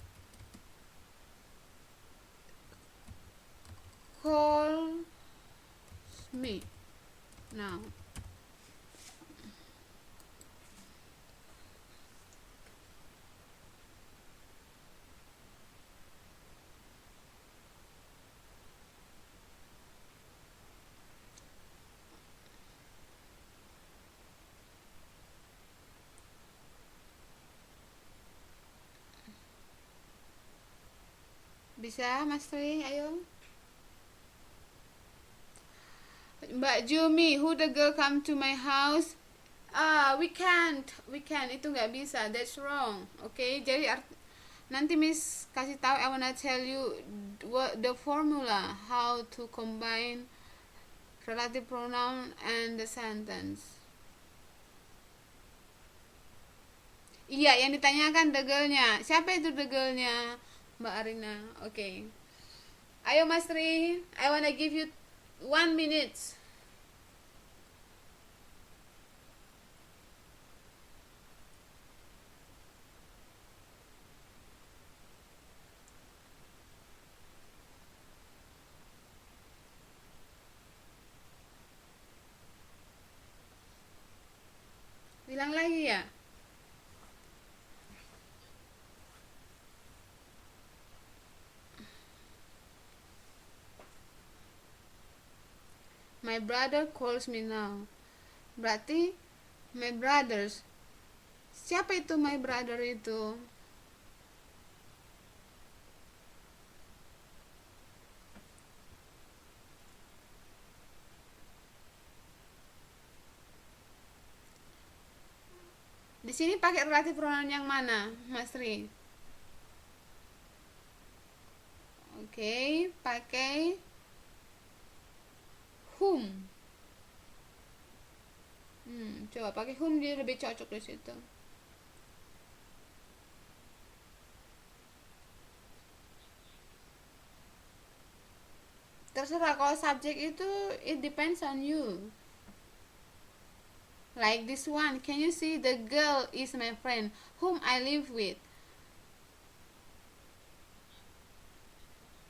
calls me now. Bisa Mas Tri, ayo. Mbak Jumi, who the girl come to my house? We can't, itu nggak bisa, that's wrong. Okay, jadi nanti Miss kasih tahu, I wanna tell you what the formula how to combine relative pronoun and the sentence. Iya, yang ditanyakan the girl-nya. Siapa itu the girl-nya? Mbak Arina. Okay. Ayo Mas Tri, I wanna give you 1 minute. Bilang lagi ya. My brother calls me now. Berarti my brothers, Siapa itu my brother itu? Di sini pakai relative pronoun yang mana, Mas Ri? Oke, pakai whom. Coba pakai whom, dia lebih cocok di situ. Terserah, kalau subjek itu it depends on you. Like this one, can you see the girl is my friend whom I live with?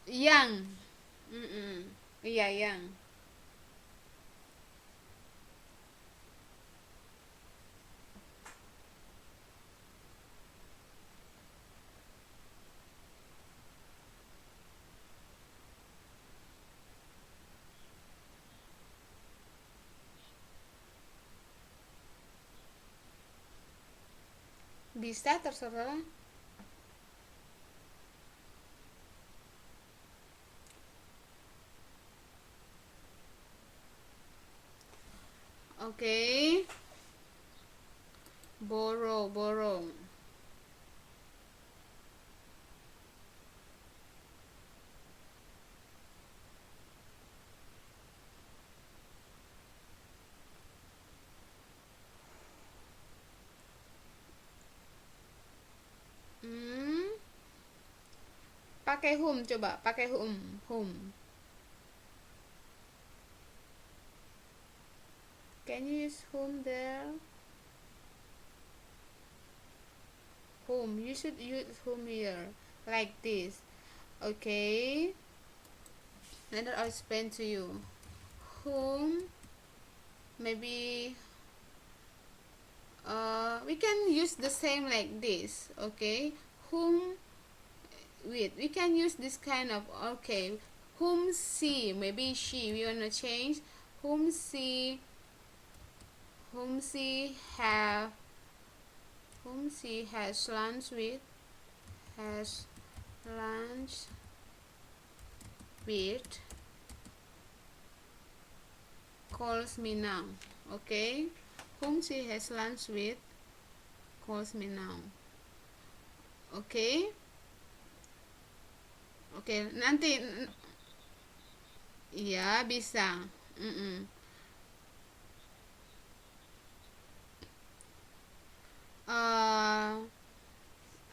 Yang. Iya, yang. Bisa, terserah. Oke. Borrow. Hmm, pakai whom, coba pakai whom. Can you use whom there? Whom, you should use whom here, like this. Okay, later I'll explain to you. Whom, maybe we can use the same like this. Okay, whom with, we can use this kind of, okay, whom she, maybe she, we wanna change whom she have, whom she has lunch with, has lunch with, calls me now. Okay, whom she has lunch with calls me now. Okay, nanti iya bisa.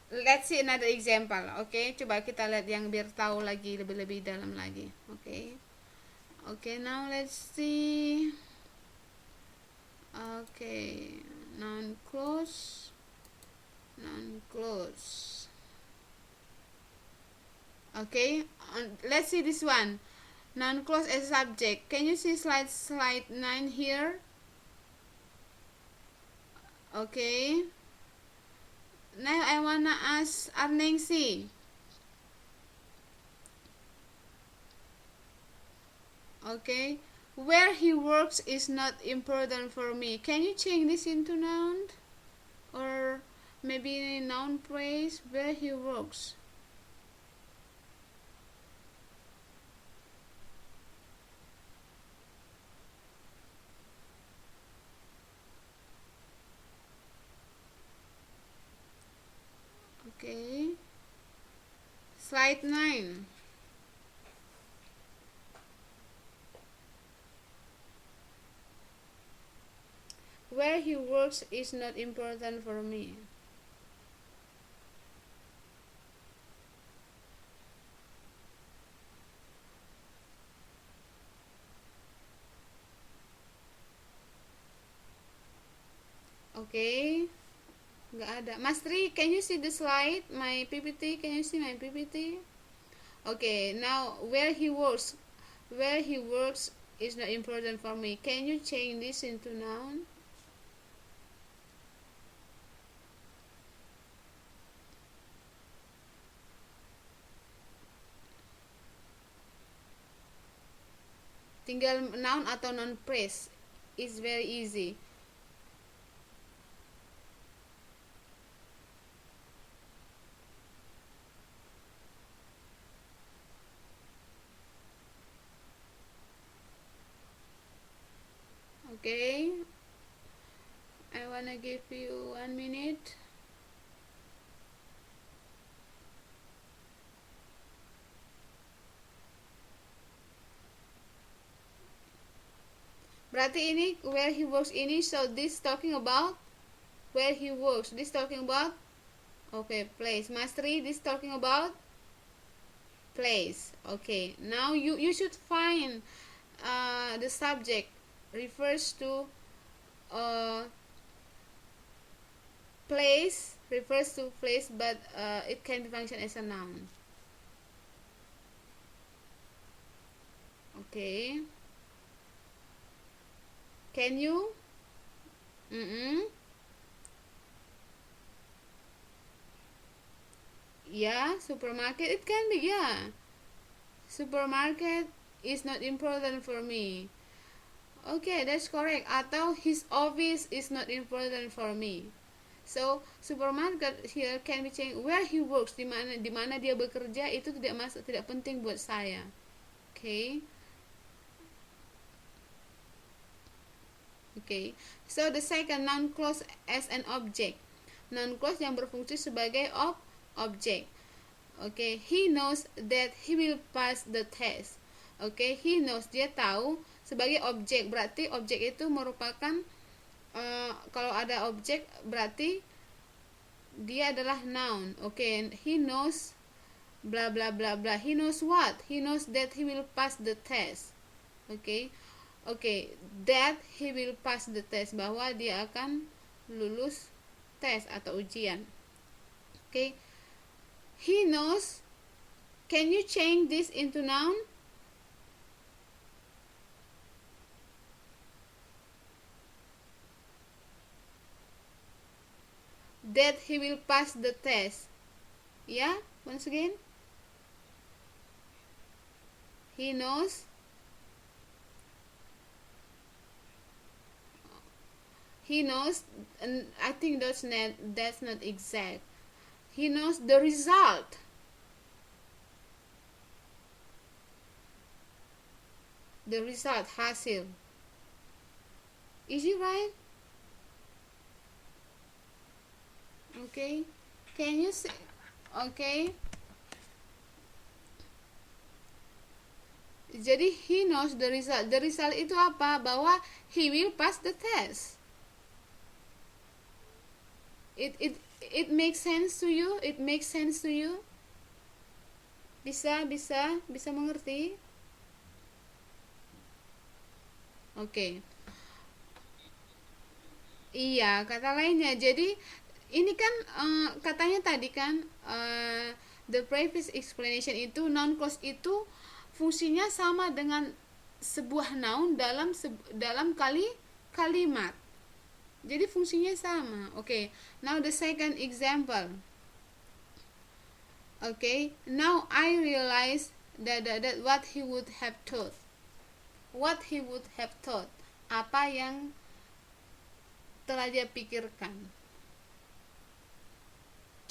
Let's see another example. Okay, coba kita lihat yang biar tahu lagi lebih dalam lagi. Okay, now let's see. Okay, noun close. Okay, let's see this one. Noun clause as subject. Can you see slide 9 here? Okay. Now I wanna ask Arningsi. Okay. Where he works is not important for me. Can you change this into noun? Or maybe noun phrase, where he works. Okay. Slide 9. Where he works is not important for me. Okay. Nggak ada. Mas Tri, can you see the slide? My PPT? Can you see my PPT? Okay, now where he works is not important for me. Can you change this into noun? Tinggal noun atau non phrase is very easy. Okay, I wanna give you 1 minute. Berarti ini where he works ini, so this talking about where he works. This talking about okay, place. Mastery, this talking about place. Okay, now you should find the subject refers to place, refers to place, but it can be function as a noun. Okay, can you yeah, supermarket, it can be, yeah, supermarket is not important for me. Okay, that's correct. Atau his office is not important for me. So supermarket here can be changed where he works, di mana dia bekerja itu tidak penting buat saya. Okay. Okay. So the second, noun clause as an object. Noun clause yang berfungsi sebagai object. Okay, he knows that he will pass the test. Okay, he knows, dia tahu, sebagai objek. Berarti objek itu merupakan kalau ada objek berarti dia adalah noun. Okay, he knows blah blah blah blah. He knows what? He knows that he will pass the test. Okay. Okay, that he will pass the test, bahwa dia akan lulus tes atau ujian. Okay. He knows. Can you change this into noun? That he will pass the test. Yeah, once again. He knows. He knows, and I think that's not exact. He knows the result. The result, hasil. Is it right? Okay. Can you say? Okay. Jadi he knows the result. The result itu apa? Bahwa he will pass the test. It makes sense to you? It makes sense to you? Bisa mengerti? Oke. Iya, kata lainnya. Jadi ini kan katanya tadi kan the previous explanation itu noun clause itu fungsinya sama dengan sebuah noun dalam kalimat. Jadi fungsinya sama. Okay. Now the second example. Okay. Now I realize that what he would have thought. What he would have thought. Apa yang telah dia pikirkan.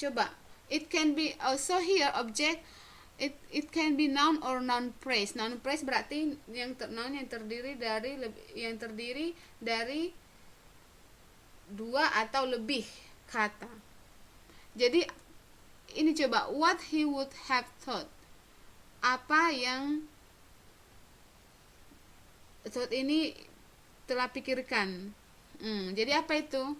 Coba. It can be also here object. It can be noun or noun phrase. Noun phrase berarti noun yang terdiri dari dua atau lebih kata. Jadi ini coba, what he would have thought. Apa yang thought ini telah pikirkan. Jadi apa itu?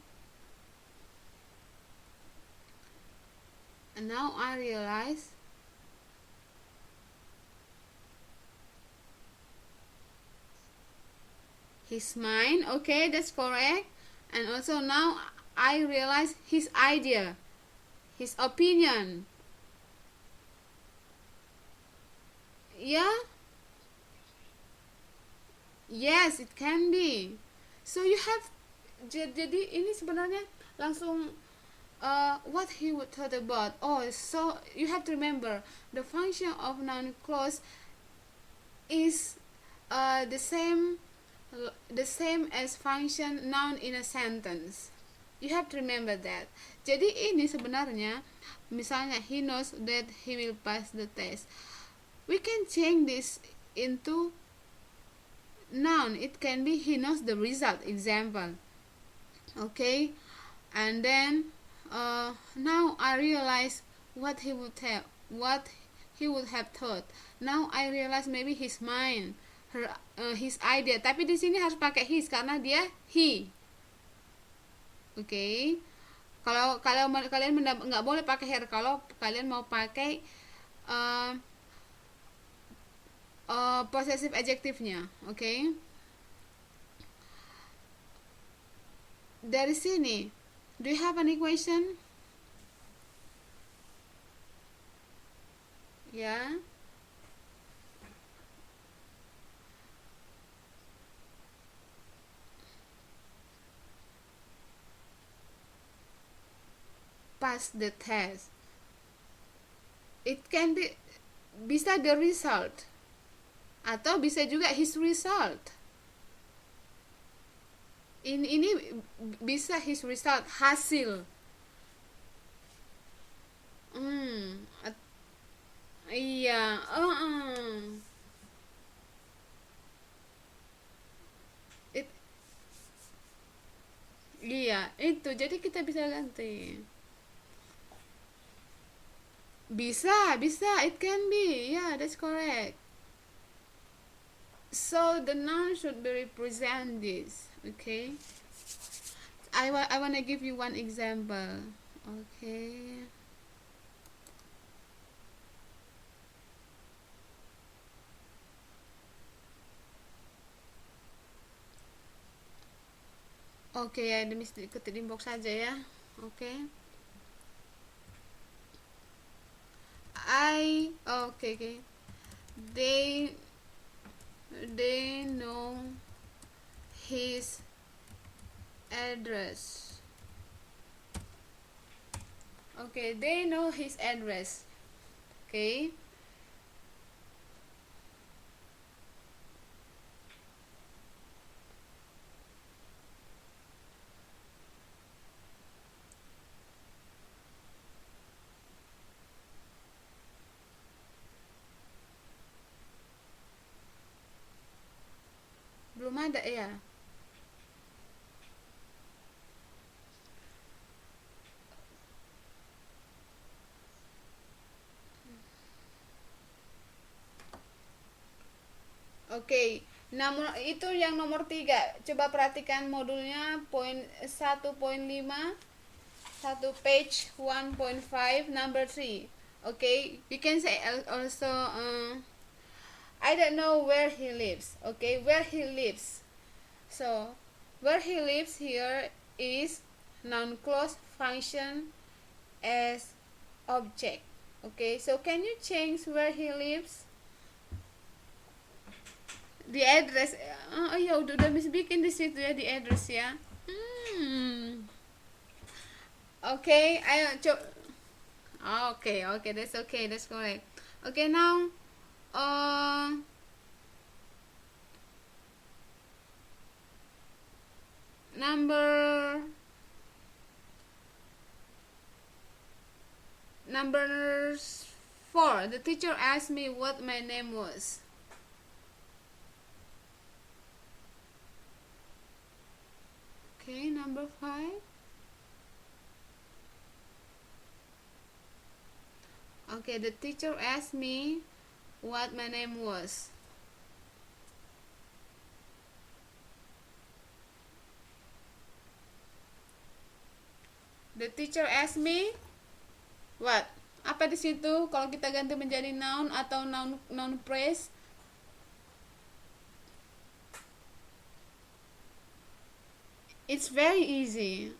And now I realize his mind. Okay, that's correct. And also now I realize his idea, his opinion. Yeah? Yes, it can be. So you have, jadi ini sebenarnya langsung what he would thought about. Oh, so you have to remember the function of noun clause is the same as function noun in a sentence. You have to remember that. Jadi ini sebenarnya misalnya he knows that he will pass the test. We can change this into noun, it can be he knows the result, example. Okay, and then now I realize what he would have thought. Now I realize maybe his mind, his idea. Tapi di sini harus pakai his karena dia he. Oke. Okay. Kalau kalian nggak boleh pakai her kalau kalian mau pakai possessive adjektifnya. Oke. Okay. Dari sini, do you have an equation? Ya. Pass the test. It can be bisa the result atau bisa juga his result. Ini bisa his result, hasil. Iya. Iya, itu. Jadi kita bisa ganti. Bisa. It can be. Yeah, that's correct. So the noun should be represent this. Okay. I want to give you one example. Okay. Oke ya, demi ketik di box saja ya. Oke. Okay. They know his address. Okay, they know his address. Okay. Belum ada ya? Oke, namun itu yang nomor 3. Coba perhatikan modulnya poin 1.5, 1 page 1.5 number 3. Okay, you can say also I don't know where he lives. Okay, where he lives. So, where he lives here is noun clause function as object. Okay, so can you change where he lives? Di address. Oh ya udah bikin di situ ya, di address ya. Okay, ayo coba. Okay, that's correct. Okay, now number 4. The teacher asked me what my name was. Okay, number 5. Okay, the teacher asked me what my name was. The teacher asked me what? Apa di situ kalau kita ganti menjadi noun atau noun phrase? It's very easy.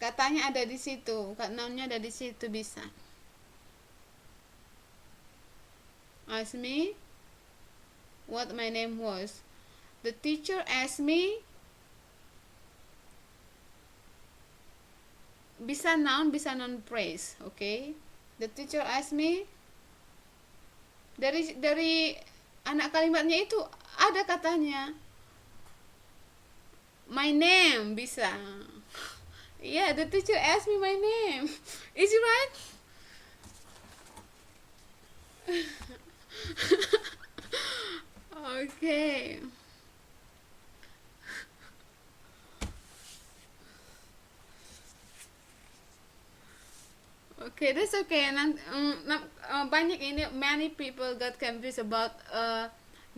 Katanya ada di situ, nounnya ada di situ bisa. Ask me what my name was. The teacher asked me. Bisa noun phrase. Okay. The teacher asked me. Dari anak kalimatnya itu ada katanya my name, bisa. Yeah, the teacher asked me my name. Is it right? Okay. Okay, that's okay. Banyak ini, many people got confused about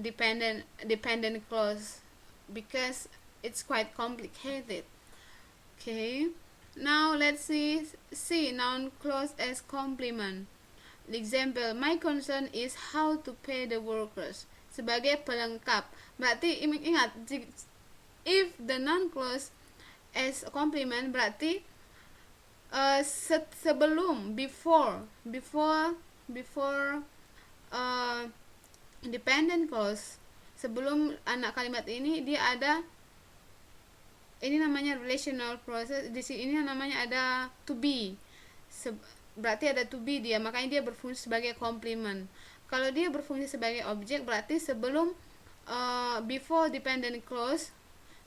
dependent clause because it's quite complicated. Okay, now let's see noun clause as complement. Example, my concern is how to pay the workers. Sebagai pelengkap. Berarti ingat, if the noun clause as complement berarti sebelum, before dependent clause, sebelum anak kalimat ini dia ada, ini namanya relational process. Di sini ini namanya ada to be. Berarti ada to be dia, makanya dia berfungsi sebagai complement. Kalau dia berfungsi sebagai objek, berarti sebelum before dependent clause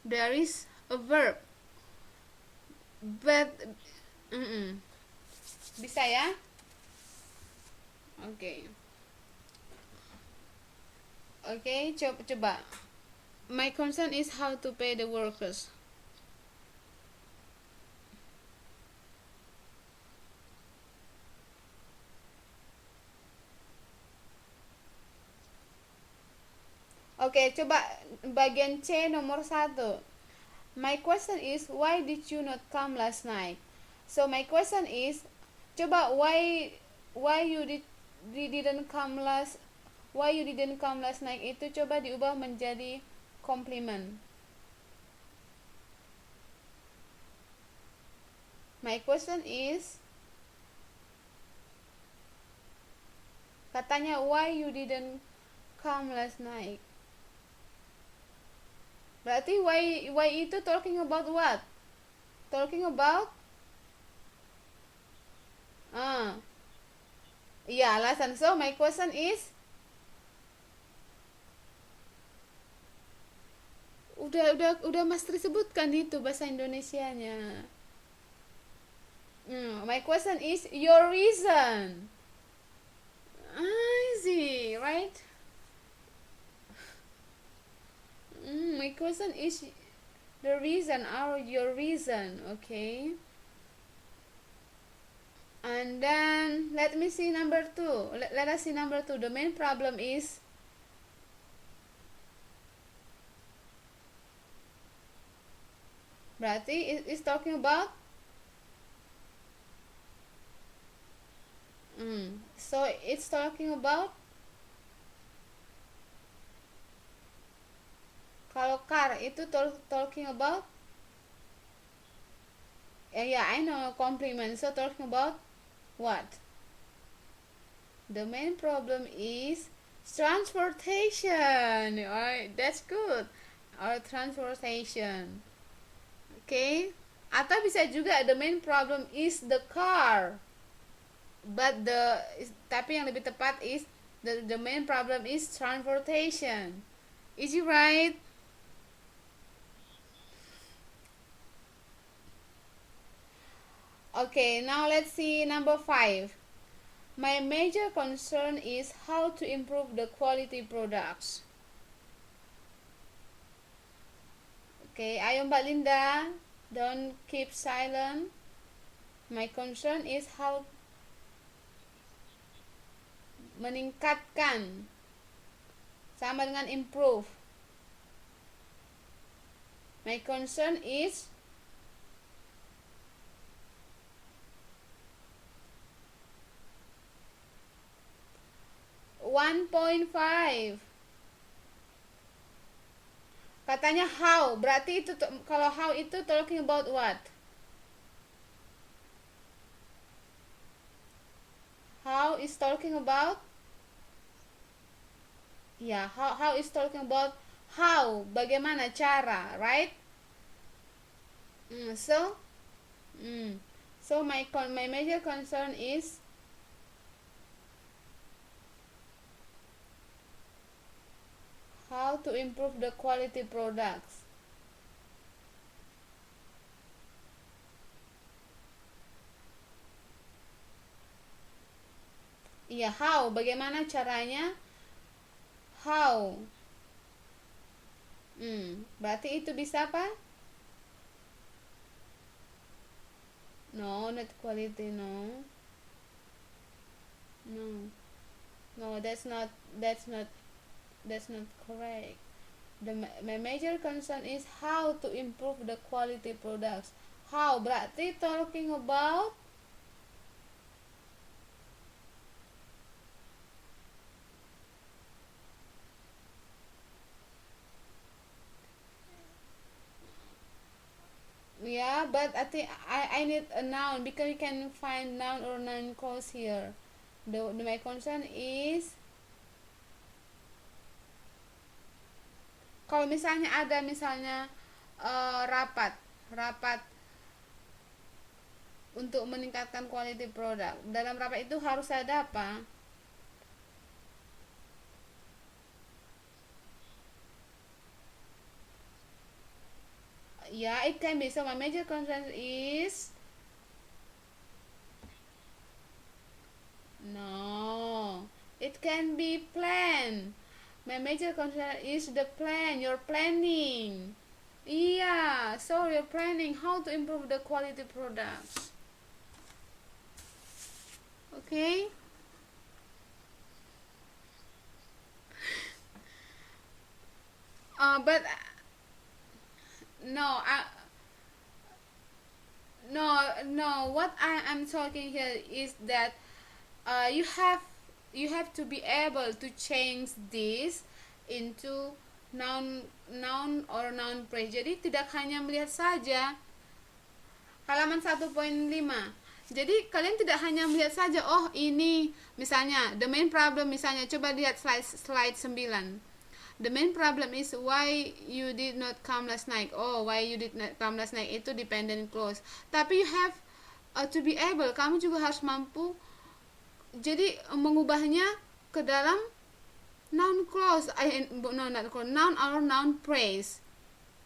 there is a verb. But bisa ya? Oke, coba. My concern is how to pay the workers. Oke, coba bagian C nomor 1. My question is, why did you not come last night? So my question is, coba why you didn't come last night itu coba diubah menjadi complement. My question is, katanya why you didn't come last night. Berarti why itu talking about what? Talking about iya, alasan. So my question is, udah Mas Tri sebutkan itu bahasa Indonesianya. My question is your reason. Easy, right? My question is the reason or your reason. Okay, and then let me see number 2. Let us see number 2. The main problem is, berarti is talking about so it's talking about, kalau car itu talking about I know, complement. So talking about what? The main problem is transportation. Alright, that's good. Or transportation. Okay, atau bisa juga the main problem is the car. But tapi yang lebih tepat is the main problem is transportation. Is it right? Okay, now let's see number 5. My major concern is how to improve the quality products. Okay, ayo Mbak Linda, don't keep silent. My concern is how meningkatkan, sama dengan improve. My concern is 1.5. Katanya how, berarti itu kalau how itu talking about what? How is talking about how is talking about how, bagaimana cara, right? So my major concern is how to improve the quality products. How, bagaimana caranya? How. Berarti itu bisa apa? No, not quality, no. No, no, that's not that's not correct. My major concern is how to improve the quality products. How berarti talking about yeah, but I think I need a noun because you can find noun or noun clause here. My concern is kalau misalnya ada rapat rapat untuk meningkatkan quality produk. Dalam rapat itu harus ada apa? Yeah, it can be. So my major concern is no. It can be plan. My major concern is the plan. You're planning. Yeah, so you're planning how to improve the quality products. Okay? But no, no. What I am talking here is that you have to be able to change this into noun or noun phrase. Jadi tidak hanya melihat saja halaman 1.5. Jadi kalian tidak hanya melihat saja, oh ini misalnya the main problem, misalnya coba lihat slide 9. The main problem is why you did not come last night. Oh, why you did not come last night itu dependent clause. Tapi you have to be able, kamu juga harus mampu jadi mengubahnya ke dalam noun clause, noun or noun phrase.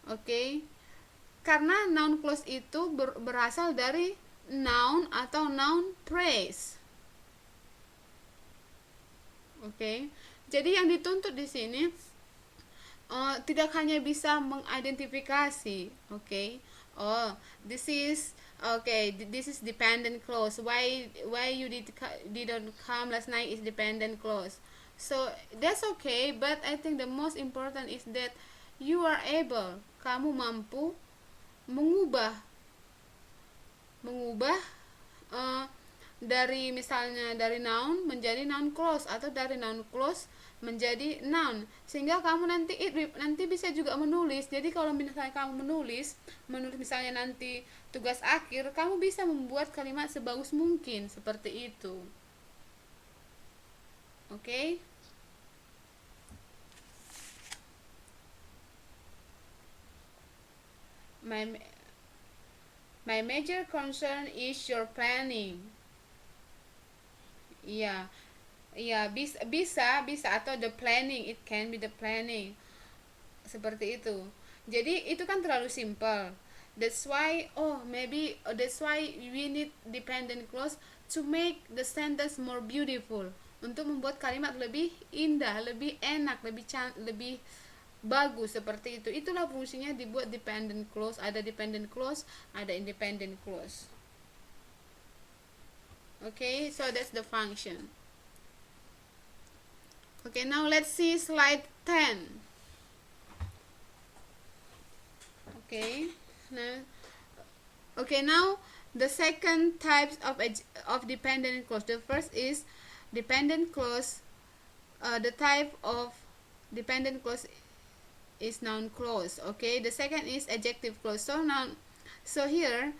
Okay? Karena noun clause itu berasal dari noun atau noun phrase. Okay? Jadi yang dituntut di sini tidak hanya bisa mengidentifikasi, okay? Oh, this is dependent clause. Why you didn't come last night is dependent clause. So that's okay, but I think the most important is that you are able, kamu mampu mengubah dari misalnya dari noun menjadi noun clause atau dari noun clause menjadi noun, sehingga kamu nanti bisa juga menulis. Jadi kalau misalnya kamu menulis misalnya nanti tugas akhir, kamu bisa membuat kalimat sebagus mungkin seperti itu. Okay? My major concern is your planning. Iya. Iya, bisa atau the planning, it can be the planning. Seperti itu. Jadi itu kan terlalu simple. That's why we need dependent clause to make the sentence more beautiful. Untuk membuat kalimat lebih indah, lebih enak, lebih bagus seperti itu. Itulah fungsinya dibuat dependent clause. Ada dependent clause, ada independent clause. Okay, so that's the function. Okay, now let's see slide 10. Okay, now the second types of dependent clause. The first is dependent clause. The type of dependent clause is noun clause. Okay, the second is adjective clause. So here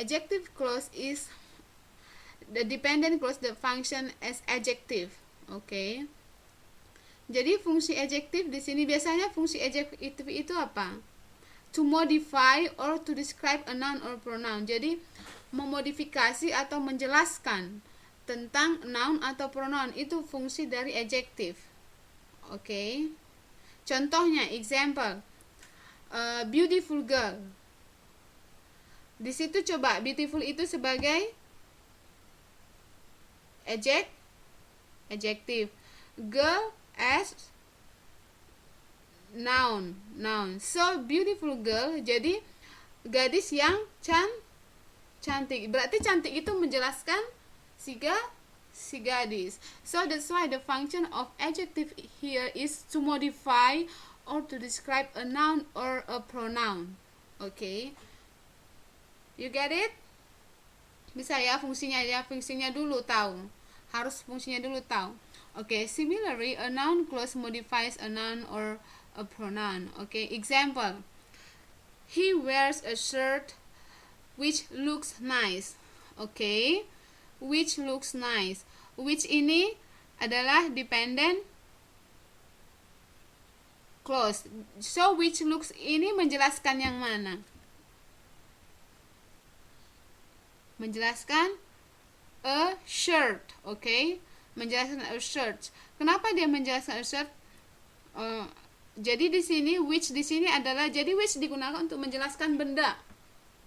adjective clause is the dependent clause that function as adjective. Okay. Jadi fungsi adjective di sini biasanya fungsi adjective itu apa? To modify or to describe a noun or pronoun. Jadi memodifikasi atau menjelaskan tentang noun atau pronoun, itu fungsi dari adjective. Okay. Contohnya, example, beautiful girl. Di situ coba beautiful itu sebagai adjective, girl as noun. So beautiful girl jadi gadis yang cantik. Berarti cantik itu menjelaskan si gadis. So that's why the function of adjective here is to modify or to describe a noun or a pronoun. Okay, you get it? Bisa ya fungsinya dulu tahu. Harus fungsinya dulu tahu. Okay, similarly, a noun clause modifies a noun or a pronoun. Okay, example. He wears a shirt which looks nice. Okay, which looks nice. Which ini adalah dependent clause. So which looks ini menjelaskan yang mana? Menjelaskan a shirt. Okay, menjelaskan a shirt. Kenapa dia menjelaskan a shirt? Jadi di sini which di sini adalah, jadi which digunakan untuk menjelaskan benda.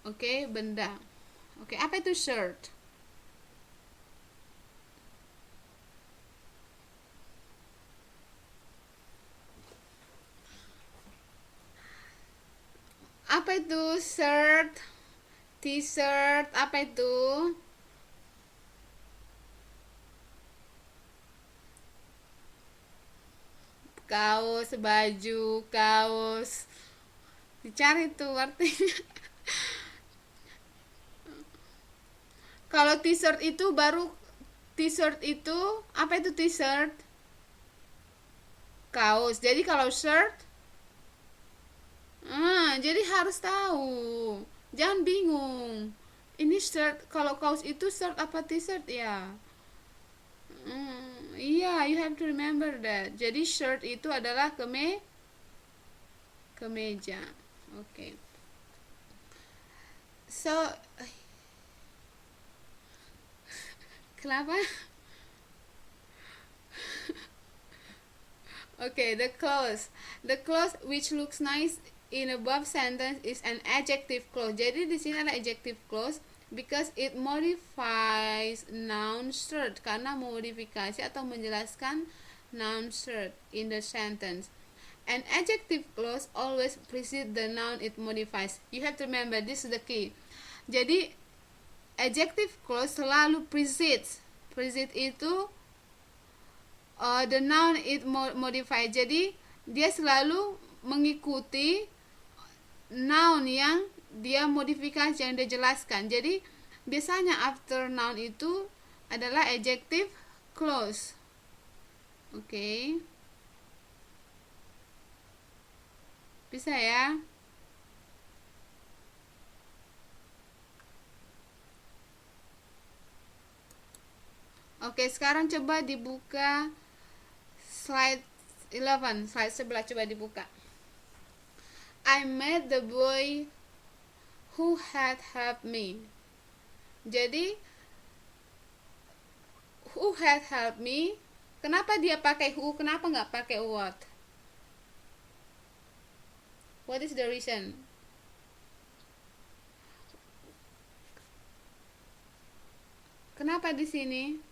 Oke, benda. Oke, apa itu shirt? Apa itu shirt? T-shirt, apa itu? Kaos, baju, kaos. Dicari tuh artinya. Kalau t-shirt itu baru, t-shirt itu, apa itu t-shirt? Kaos. Jadi kalau shirt, jadi harus tahu. Jangan bingung. Ini shirt, kalau kaos itu shirt apa t-shirt ya? Iya, you have to remember that. Jadi shirt itu adalah kemeja. Oke. So, kenapa? Okay, the clause which looks nice in above sentence is an adjective clause. Jadi di sini ada adjective clause because it modifies noun shirt, karena modifikasi atau menjelaskan noun shirt in the sentence. An adjective clause always precedes the noun it modifies. You have to remember, this is the key. Jadi adjective clause selalu precedes. Precedes itu the noun it modifies. Jadi dia selalu mengikuti noun yang dia modifikasi, yang dia jelaskan. Jadi biasanya after noun itu adalah adjective clause. Oke. Bisa ya? Oke, sekarang coba dibuka slide 11, slide 11 coba dibuka. I met the boy who had helped me. Jadi who had helped me, kenapa dia pakai who, kenapa nggak pakai what? What is the reason? Kenapa di sini?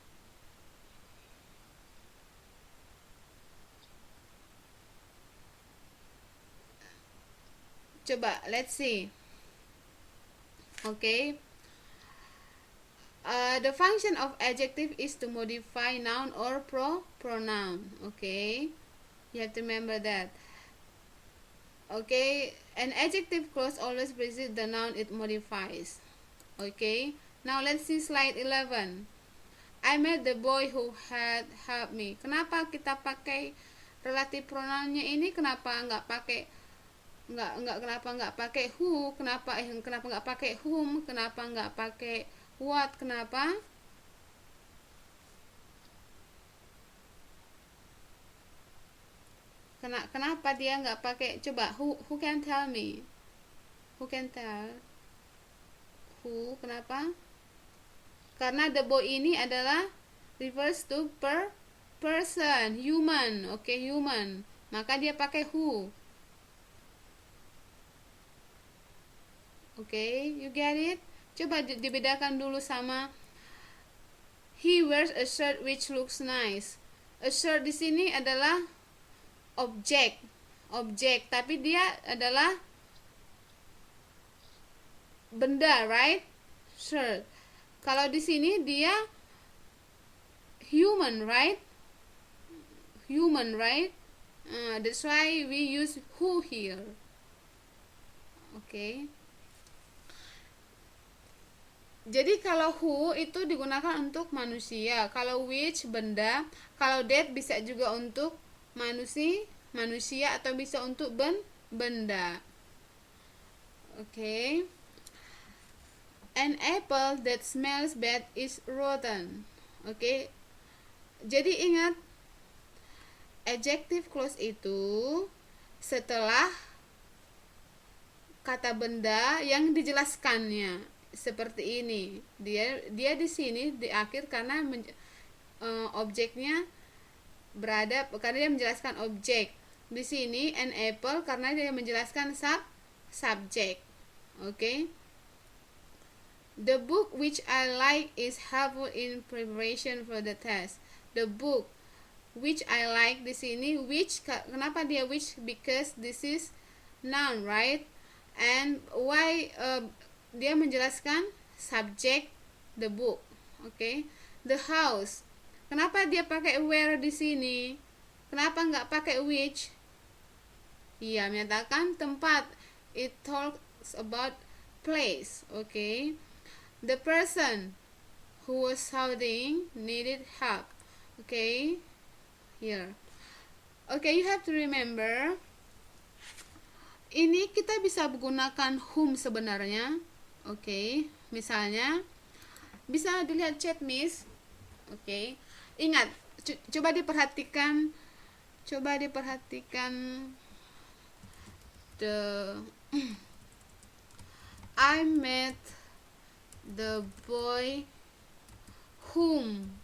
Coba, let's see. Okay. The function of adjective is to modify noun or pronoun. Okay. You have to remember that. Okay. An adjective clause always precedes the noun it modifies. Okay. Now let's see slide 11. I met the boy who had helped me. Kenapa kita pakai relative pronounnya ini? Kenapa nggak pakai kenapa nggak pakai who? Kenapa nggak pakai whom? Kenapa nggak pakai what? Kenapa? Kenapa dia nggak pakai? Coba who can tell me? Who can tell? Who? Kenapa? Karena the boy ini adalah refers to person, human. Okay, human. Maka dia pakai who. Okay, you get it? Coba dibedakan dulu sama he wears a shirt which looks nice. A shirt di sini adalah objek, tapi dia adalah benda, right? Shirt. Kalau di sini dia human, right? Human, right? That's why we use who here. Okay. Jadi kalau who itu digunakan untuk manusia, kalau which benda, kalau that bisa juga untuk manusia atau bisa untuk benda. Okay. An apple that smells bad is rotten. Okay. Jadi ingat, adjective clause itu setelah kata benda yang dijelaskannya. Seperti ini, dia di sini di akhir karena objeknya berada, karena dia menjelaskan objek. Di sini an apple karena dia menjelaskan subject. Okay. The book which I like is helpful in preparation for the test. The book which I like, di sini which, kenapa dia which? Because this is noun, right? And why dia menjelaskan subject the book. Okay. The house, kenapa dia pakai where di sini? Kenapa nggak pakai which? Iya, menyatakan tempat. It talks about place. Okay. The person who was shouting needed help. Okay. Here. Okay, you have to remember, ini kita bisa menggunakan whom sebenarnya. Okay. Misalnya bisa dilihat chat Miss. Okay. Ingat, coba diperhatikan the I met the boy whom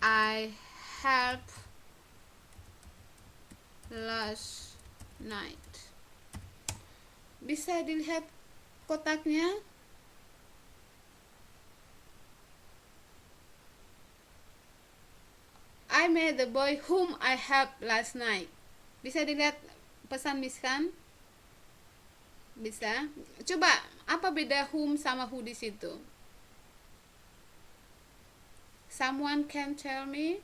I helped last night. Bisa dilihat kotaknya. I met the boy whom I helped last night. Bisa dilihat pesan Miss kan? Bisa. Coba, apa beda whom sama who di situ? Someone can tell me?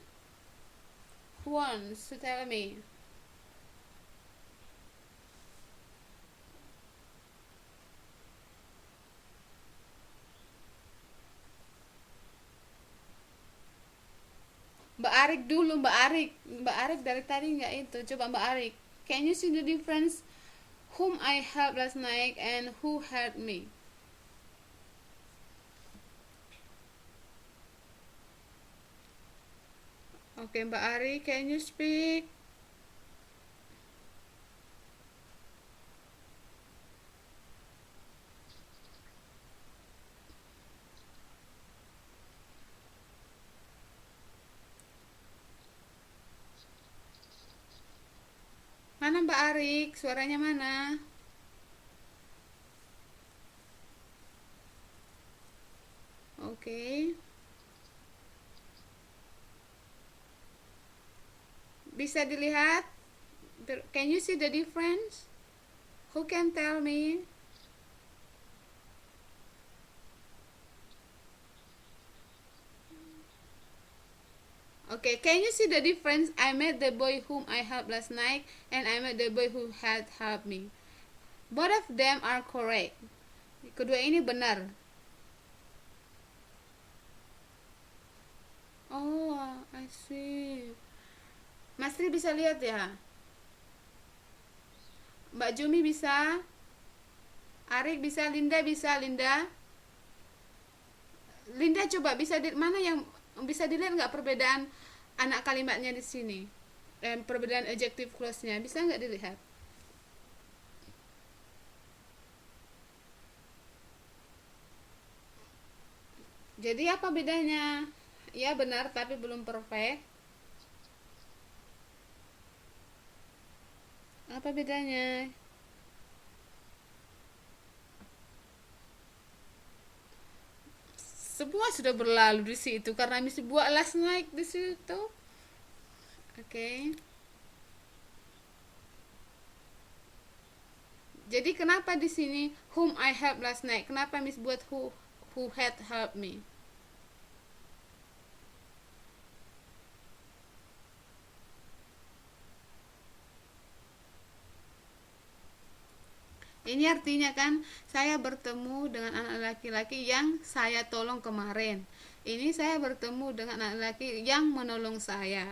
Who wants to tell me? Mbak Arik dulu, Mbak Arik dari tadi nggak itu. Coba Mbak Arik, can you see the difference? Whom I helped last night and who helped me? Okay, Mbak Arik, can you speak? Mana Mbak Arik? Suaranya mana? Oke. Bisa dilihat? Can you see the difference? Who can tell me? Okay, can you see the difference? I met the boy whom I helped last night and I met the boy who had helped me. Both of them are correct. Kedua ini benar. Oh, I see. Mas Tri bisa lihat ya? Mbak Jumi bisa? Arik bisa? Linda bisa? Linda coba bisa mana yang bisa dilihat nggak perbedaan anak kalimatnya di sini? Dan perbedaan adjective clause-nya bisa nggak dilihat? Jadi apa bedanya? Ya benar, tapi belum perfect. Apa bedanya? Semua sudah berlalu di situ karena misi buat last night di situ. Oke. Jadi kenapa di sini whom I helped last night? Kenapa Miss buat who had helped me? Ini artinya kan saya bertemu dengan anak laki-laki yang saya tolong kemarin. Ini saya bertemu dengan anak laki yang menolong saya.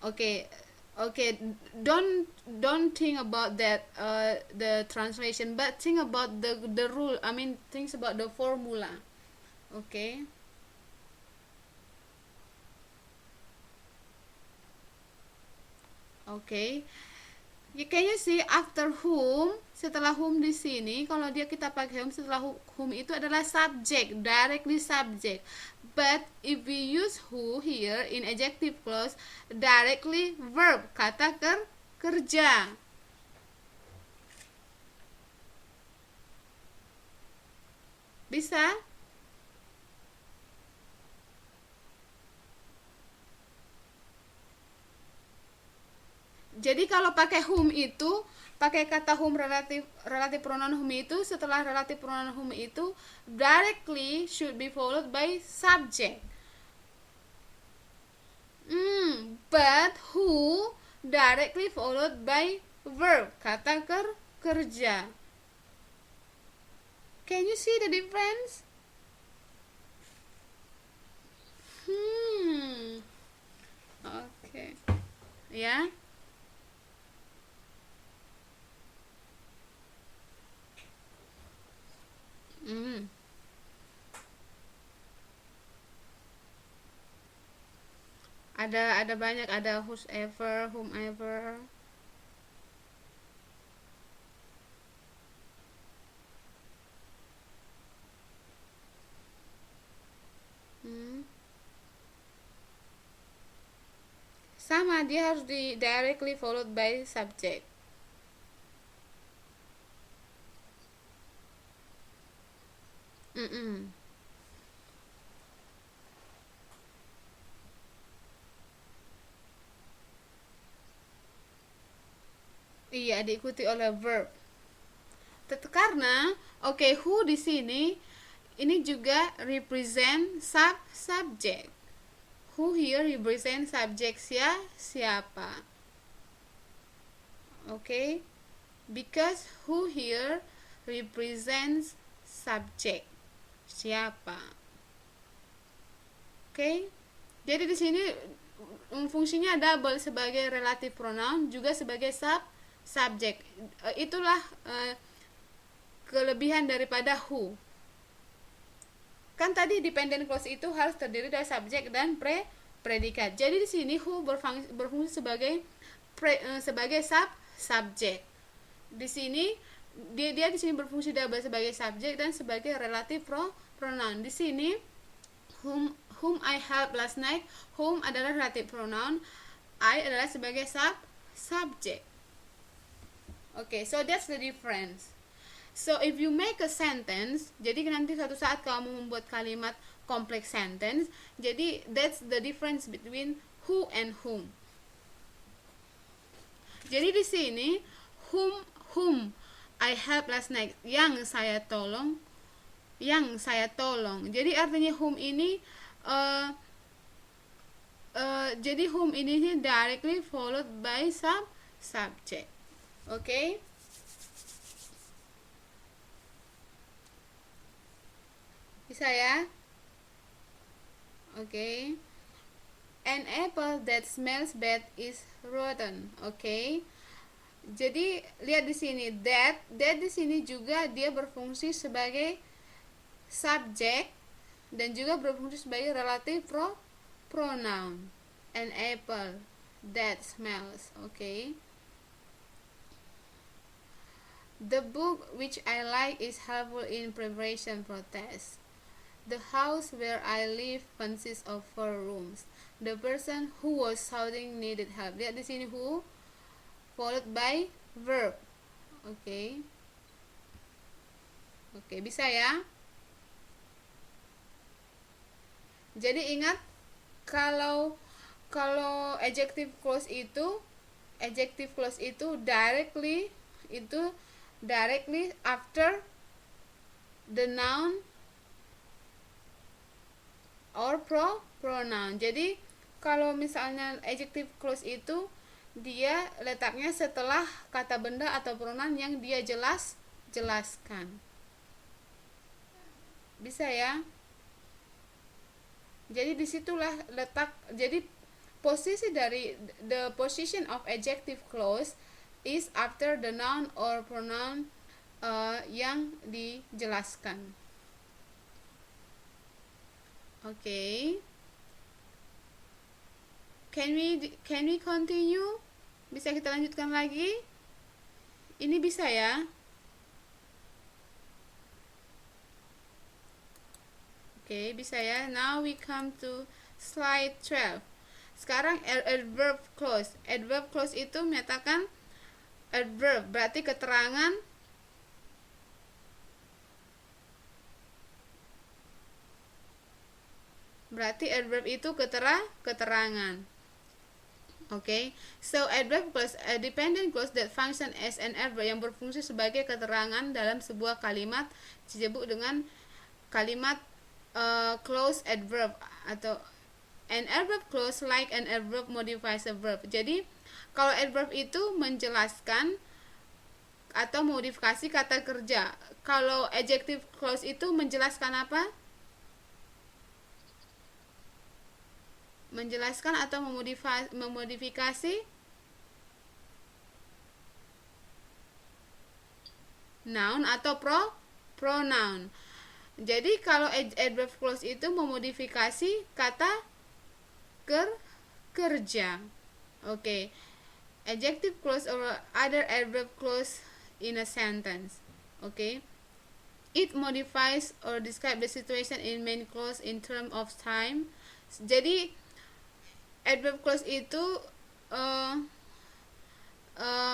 Okay, okay. Don't think about that the translation, but think about the rule. I mean, think about the formula. Okay. Okay. Can you see after whom, setelah whom di sini kalau dia kita pakai whom, setelah whom itu adalah subject, directly subject. But if we use who here in adjective clause, directly verb, kata kerja. Bisa? Jadi kalau pakai whom itu, pakai kata whom relatif pronoun whom itu, setelah relatif pronoun whom itu directly should be followed by subject. But who directly followed by verb, kata kerja. Can you see the difference? Okay. Ya. Ada banyak, ada whoever, whomever. Sama, dia harus di directly followed by subject. Iya, diikuti oleh verb. Karena who di sini ini juga represent subject. Who here represent subject siapa. Because who here represents subject siapa. Jadi di sini fungsinya double, sebagai relative pronoun juga sebagai subject. Itulah kelebihan daripada who. Kan tadi dependent clause itu harus terdiri dari subjek dan predikat. Jadi di sini who berfungsi sebagai subjek. Di sini dia di sini berfungsi double, sebagai subjek dan sebagai relative pronoun. Di sini whom I helped last night, whom adalah relative pronoun, I adalah sebagai subjek. So that's the difference. So if you make a sentence, jadi nanti suatu saat kamu membuat kalimat complex sentence, jadi that's the difference between who and whom. Jadi di sini whom I helped last night, yang saya tolong. Jadi artinya whom ini jadi whom ini directly followed by subject. Bisa ya? An apple that smells bad is rotten. Jadi lihat di sini that di sini juga dia berfungsi sebagai subjek dan juga berfungsi sebagai relative pronoun. An apple that smells. The book which I like is helpful in preparation for tests. The house where I live consists of 4 rooms. The person who was shouting needed help. Lihat di sini who followed by verb. Bisa ya? Jadi ingat, kalau adjective clause itu directly after the noun or pronoun. Jadi kalau misalnya adjective clause itu dia letaknya setelah kata benda atau pronoun yang dia jelaskan. Bisa ya? Jadi disitulah letak, jadi posisi dari the position of adjective clause is after the noun or pronoun yang dijelaskan. Okay. Can we continue? Bisa kita lanjutkan lagi? Ini bisa ya? Oke, bisa ya. Now we come to slide 12. Sekarang adverb clause. Adverb clause itu menyatakan adverb berarti keterangan adverb itu keterangan. Okay, so adverb clause a dependent clause that function as an adverb yang berfungsi sebagai keterangan dalam sebuah kalimat disebut dengan kalimat clause adverb atau an adverb clause like an adverb modifies a verb. Jadi kalau adverb itu menjelaskan atau modifikasi kata kerja. Kalau adjective clause itu menjelaskan apa? Menjelaskan atau memodifikasi noun atau pronoun. Jadi kalau adverb clause itu memodifikasi kata kerja. Okay. Adjective clause or other adverb clause in a sentence. Okay. It modifies or describe the situation in main clause in term of time. Jadi adverb clause itu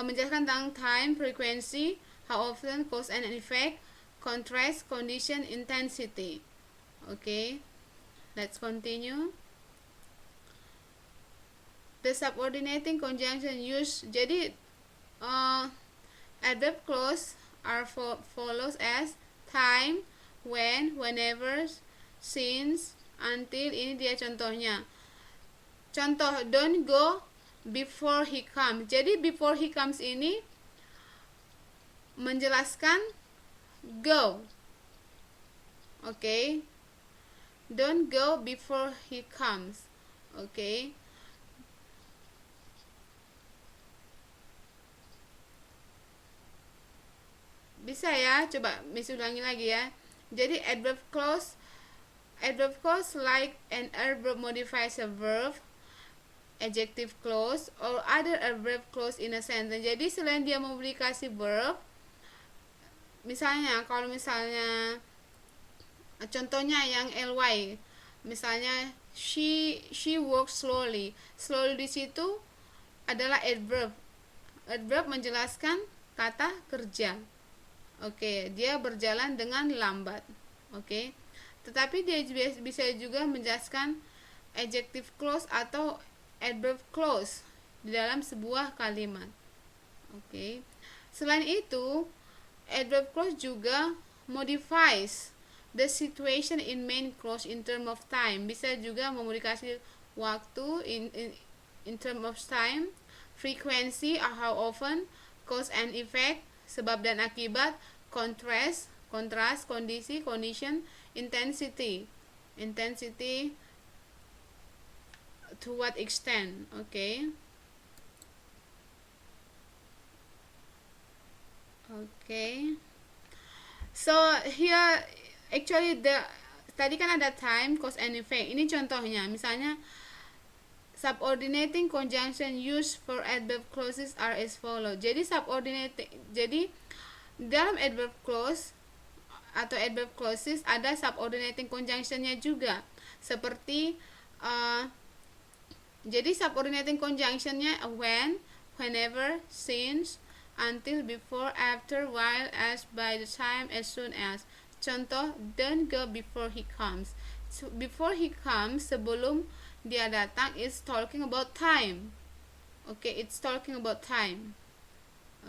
menjelaskan tentang time, frequency, how often, cause and effect, contrast, condition, intensity. Okay, let's continue. The subordinating conjunction use. Jadi adverb clause are follows as time, when, whenever, since, until. Ini dia contohnya. Contoh, don't go before he comes. Jadi before he comes ini menjelaskan go. Okay. Don't go before he comes. Okay. Bisa ya? Coba Miss ulangi lagi ya. Jadi adverb clause like an adverb modifies a verb, adjective clause or other adverb clause in a sentence. Jadi selain dia memodifikasi verb, misalnya kalau misalnya contohnya yang ly, misalnya she works slowly. Slowly di situ adalah adverb. Adverb menjelaskan kata kerja. Oke, dia berjalan dengan lambat. Oke. Tetapi dia bisa juga menjelaskan adjective clause atau adverb clause di dalam sebuah kalimat. Oke. Selain itu, adverb clause juga modifies the situation in main clause in term of time. Bisa juga memodifikasi waktu in term of time, frequency how often, cause and effect sebab dan akibat, contrast, kondisi, condition, intensity to what extent. Okay. So here actually tadi kan ada time, cause and effect. Ini contohnya, misalnya subordinating conjunction used for adverb clauses are as follow. Jadi dalam adverb clause atau adverb clauses ada subordinating conjunctionnya juga. Seperti jadi subordinating conjunctionnya when, whenever, since, until, before, after, while, as, by the time, as soon as. Contoh, don't go before he comes. So, before he comes, sebelum dia datang, is talking about time. Okay, it's talking about time.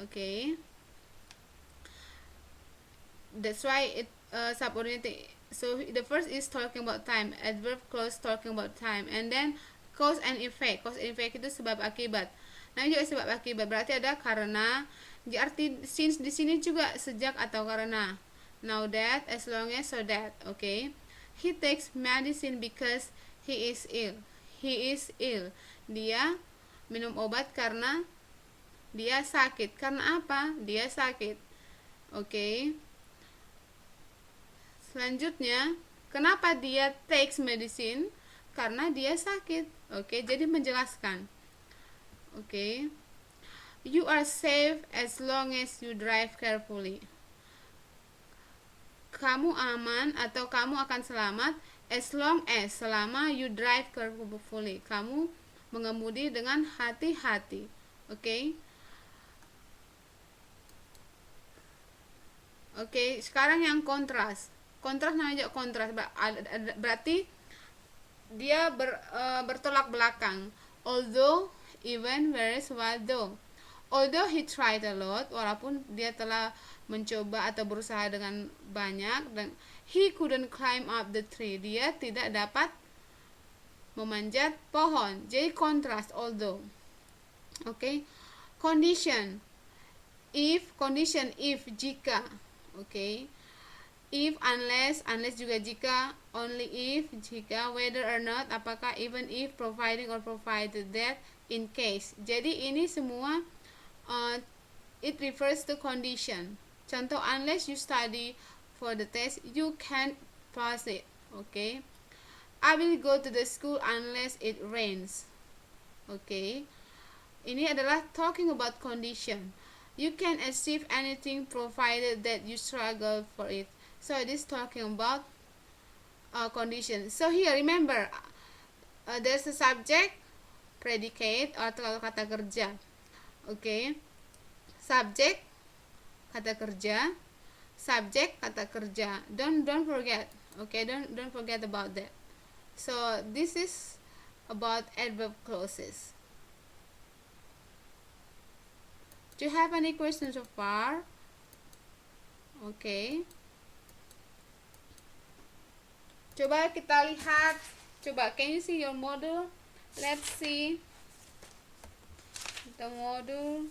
Okay. That's why it subordinating. So the first is talking about time, adverb clause talking about time, and then cause and effect. Cause and effect itu sebab akibat. Namanya juga sebab akibat, berarti ada karena. Di arti since di sini juga sejak atau karena. Now that, as long as, so that. Okay. He takes medicine because he is ill. He is ill. Dia minum obat karena dia sakit. Karena apa? Dia sakit. Okay. Selanjutnya, kenapa dia takes medicine? Karena dia sakit. Okay. Jadi menjelaskan. Okay. You are safe as long as you drive carefully. Kamu aman atau kamu akan selamat as long as, selama you drive carefully. Kamu mengemudi dengan hati-hati. Okay. Oke, sekarang yang kontras. Kontras namanya kontras, berarti dia bertolak belakang. Although, even, whereas, while, though. Although he tried a lot, walaupun dia telah mencoba atau berusaha dengan banyak, dan he couldn't climb up the tree, dia tidak dapat memanjat pohon. Jadi kontras, although. Oke. Condition. If, condition, if, jika. Oke. If, unless, unless juga jika. Only if, jika. Whether or not, apakah. Even if, providing or provided that, in case. Jadi ini semua it refers to condition. Contoh, unless you study for the test, you can't pass it. Okay. I will go to the school unless it rains. Okay. Ini adalah talking about condition. You can achieve anything provided that you struggle for it. So it is talking about condition. So here remember, there's a subject, predicate, atau kata kerja. Okay. Subject, kata kerja. Subject, kata kerja. Don't forget. Okay, don't forget about that. So this is about adverb clauses. Do you have any questions so far? Okay. Coba kita lihat. Coba, can you see your model? Let's see the model.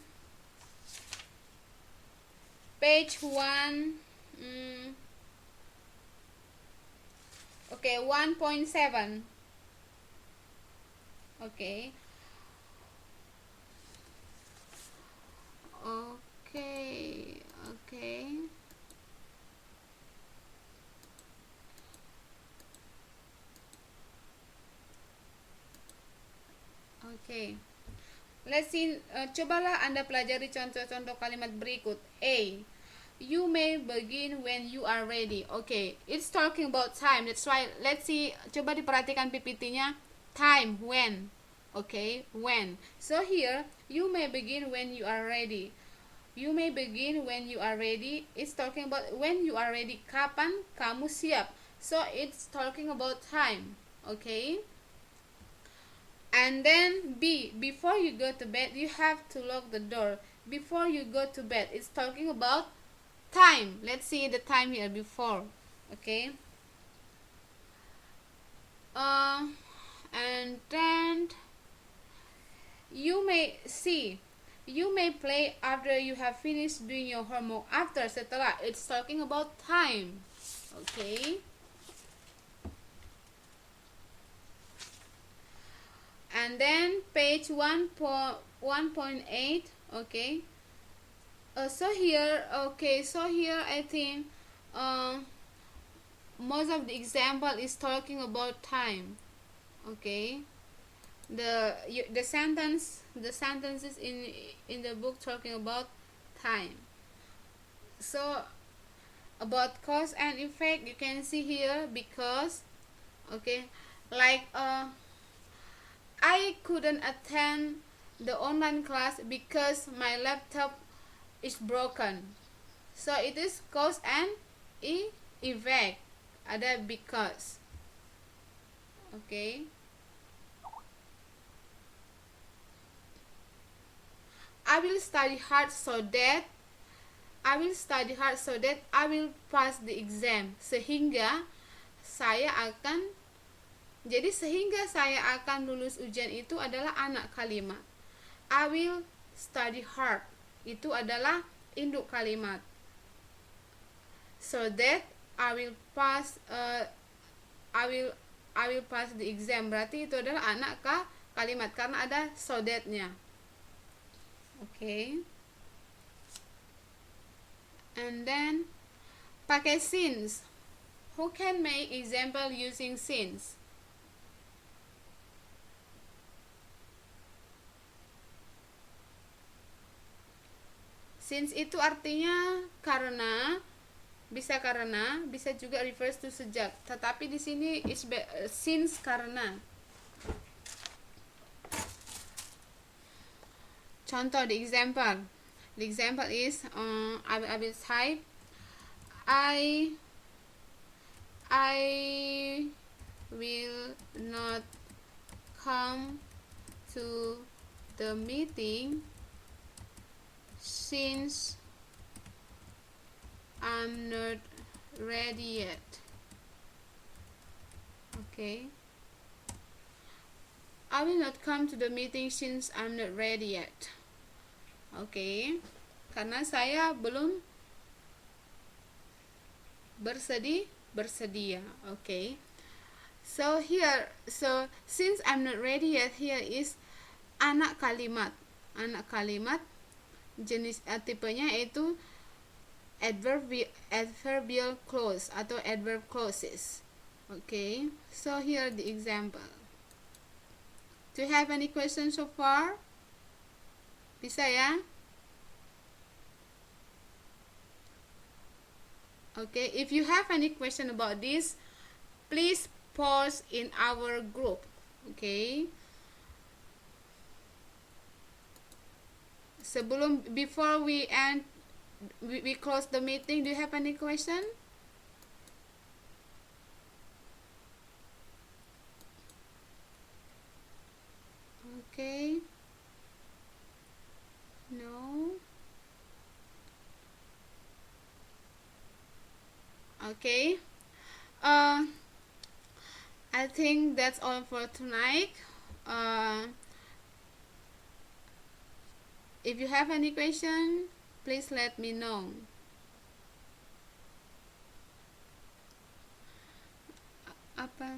Page 1. Okay, 1.7. Okay. Okay. Okay. Let's see. Cobalah Anda pelajari contoh-contoh kalimat berikut. A. You may begin when you are ready. Okay, it's talking about time. That's why let's see. Coba diperhatikan PPT-nya. Time, when. Okay, when. So here, you may begin when you are ready. You may begin when you are ready. It's talking about when you are ready. Kapan kamu siap. So it's talking about time. Okay. And then B, before you go to bed, you have to lock the door. Before you go to bed, it's talking about time. Let's see the time here, before. Okay. And then you may see, you may play after you have finished doing your homework. After, setelah, it's talking about time. Okay. And then page 1.8. Okay. So here I think most of the example is talking about time. Okay. The sentences in the book talking about time. So about cause and effect, you can see here because. Okay. Like I couldn't attend the online class because my laptop is broken. So it is cause and effect. Ada because. Okay. I will study hard so that I will pass the exam. Sehingga saya akan lulus ujian itu adalah anak kalimat. I will study hard. Itu adalah induk kalimat. So that I will pass I will pass the exam. Berarti itu adalah anak kalimat karena ada so that-nya. Okay. And then pakai since. Who can make example using since? Since itu artinya karena, bisa juga refers to sejak. Tetapi di sini is since karena. Contoh the example. The example is I will type I will not come to the meeting since I'm not ready yet. Okay. I will not come to the meeting since I'm not ready yet. Okay. Karena saya belum bersedia. Okay. So since I'm not ready yet, here is anak kalimat. Jenis tipenya itu adverbial clause atau adverb clauses. Okay. So here the example. Do you have any questions so far? Bisa ya? Okay, if you have any question about this, please post in our group. Okay. Before we end, we close the meeting, do you have any question? Okay. No. Okay. I think that's all for tonight. If you have any question, please let me know. Apa?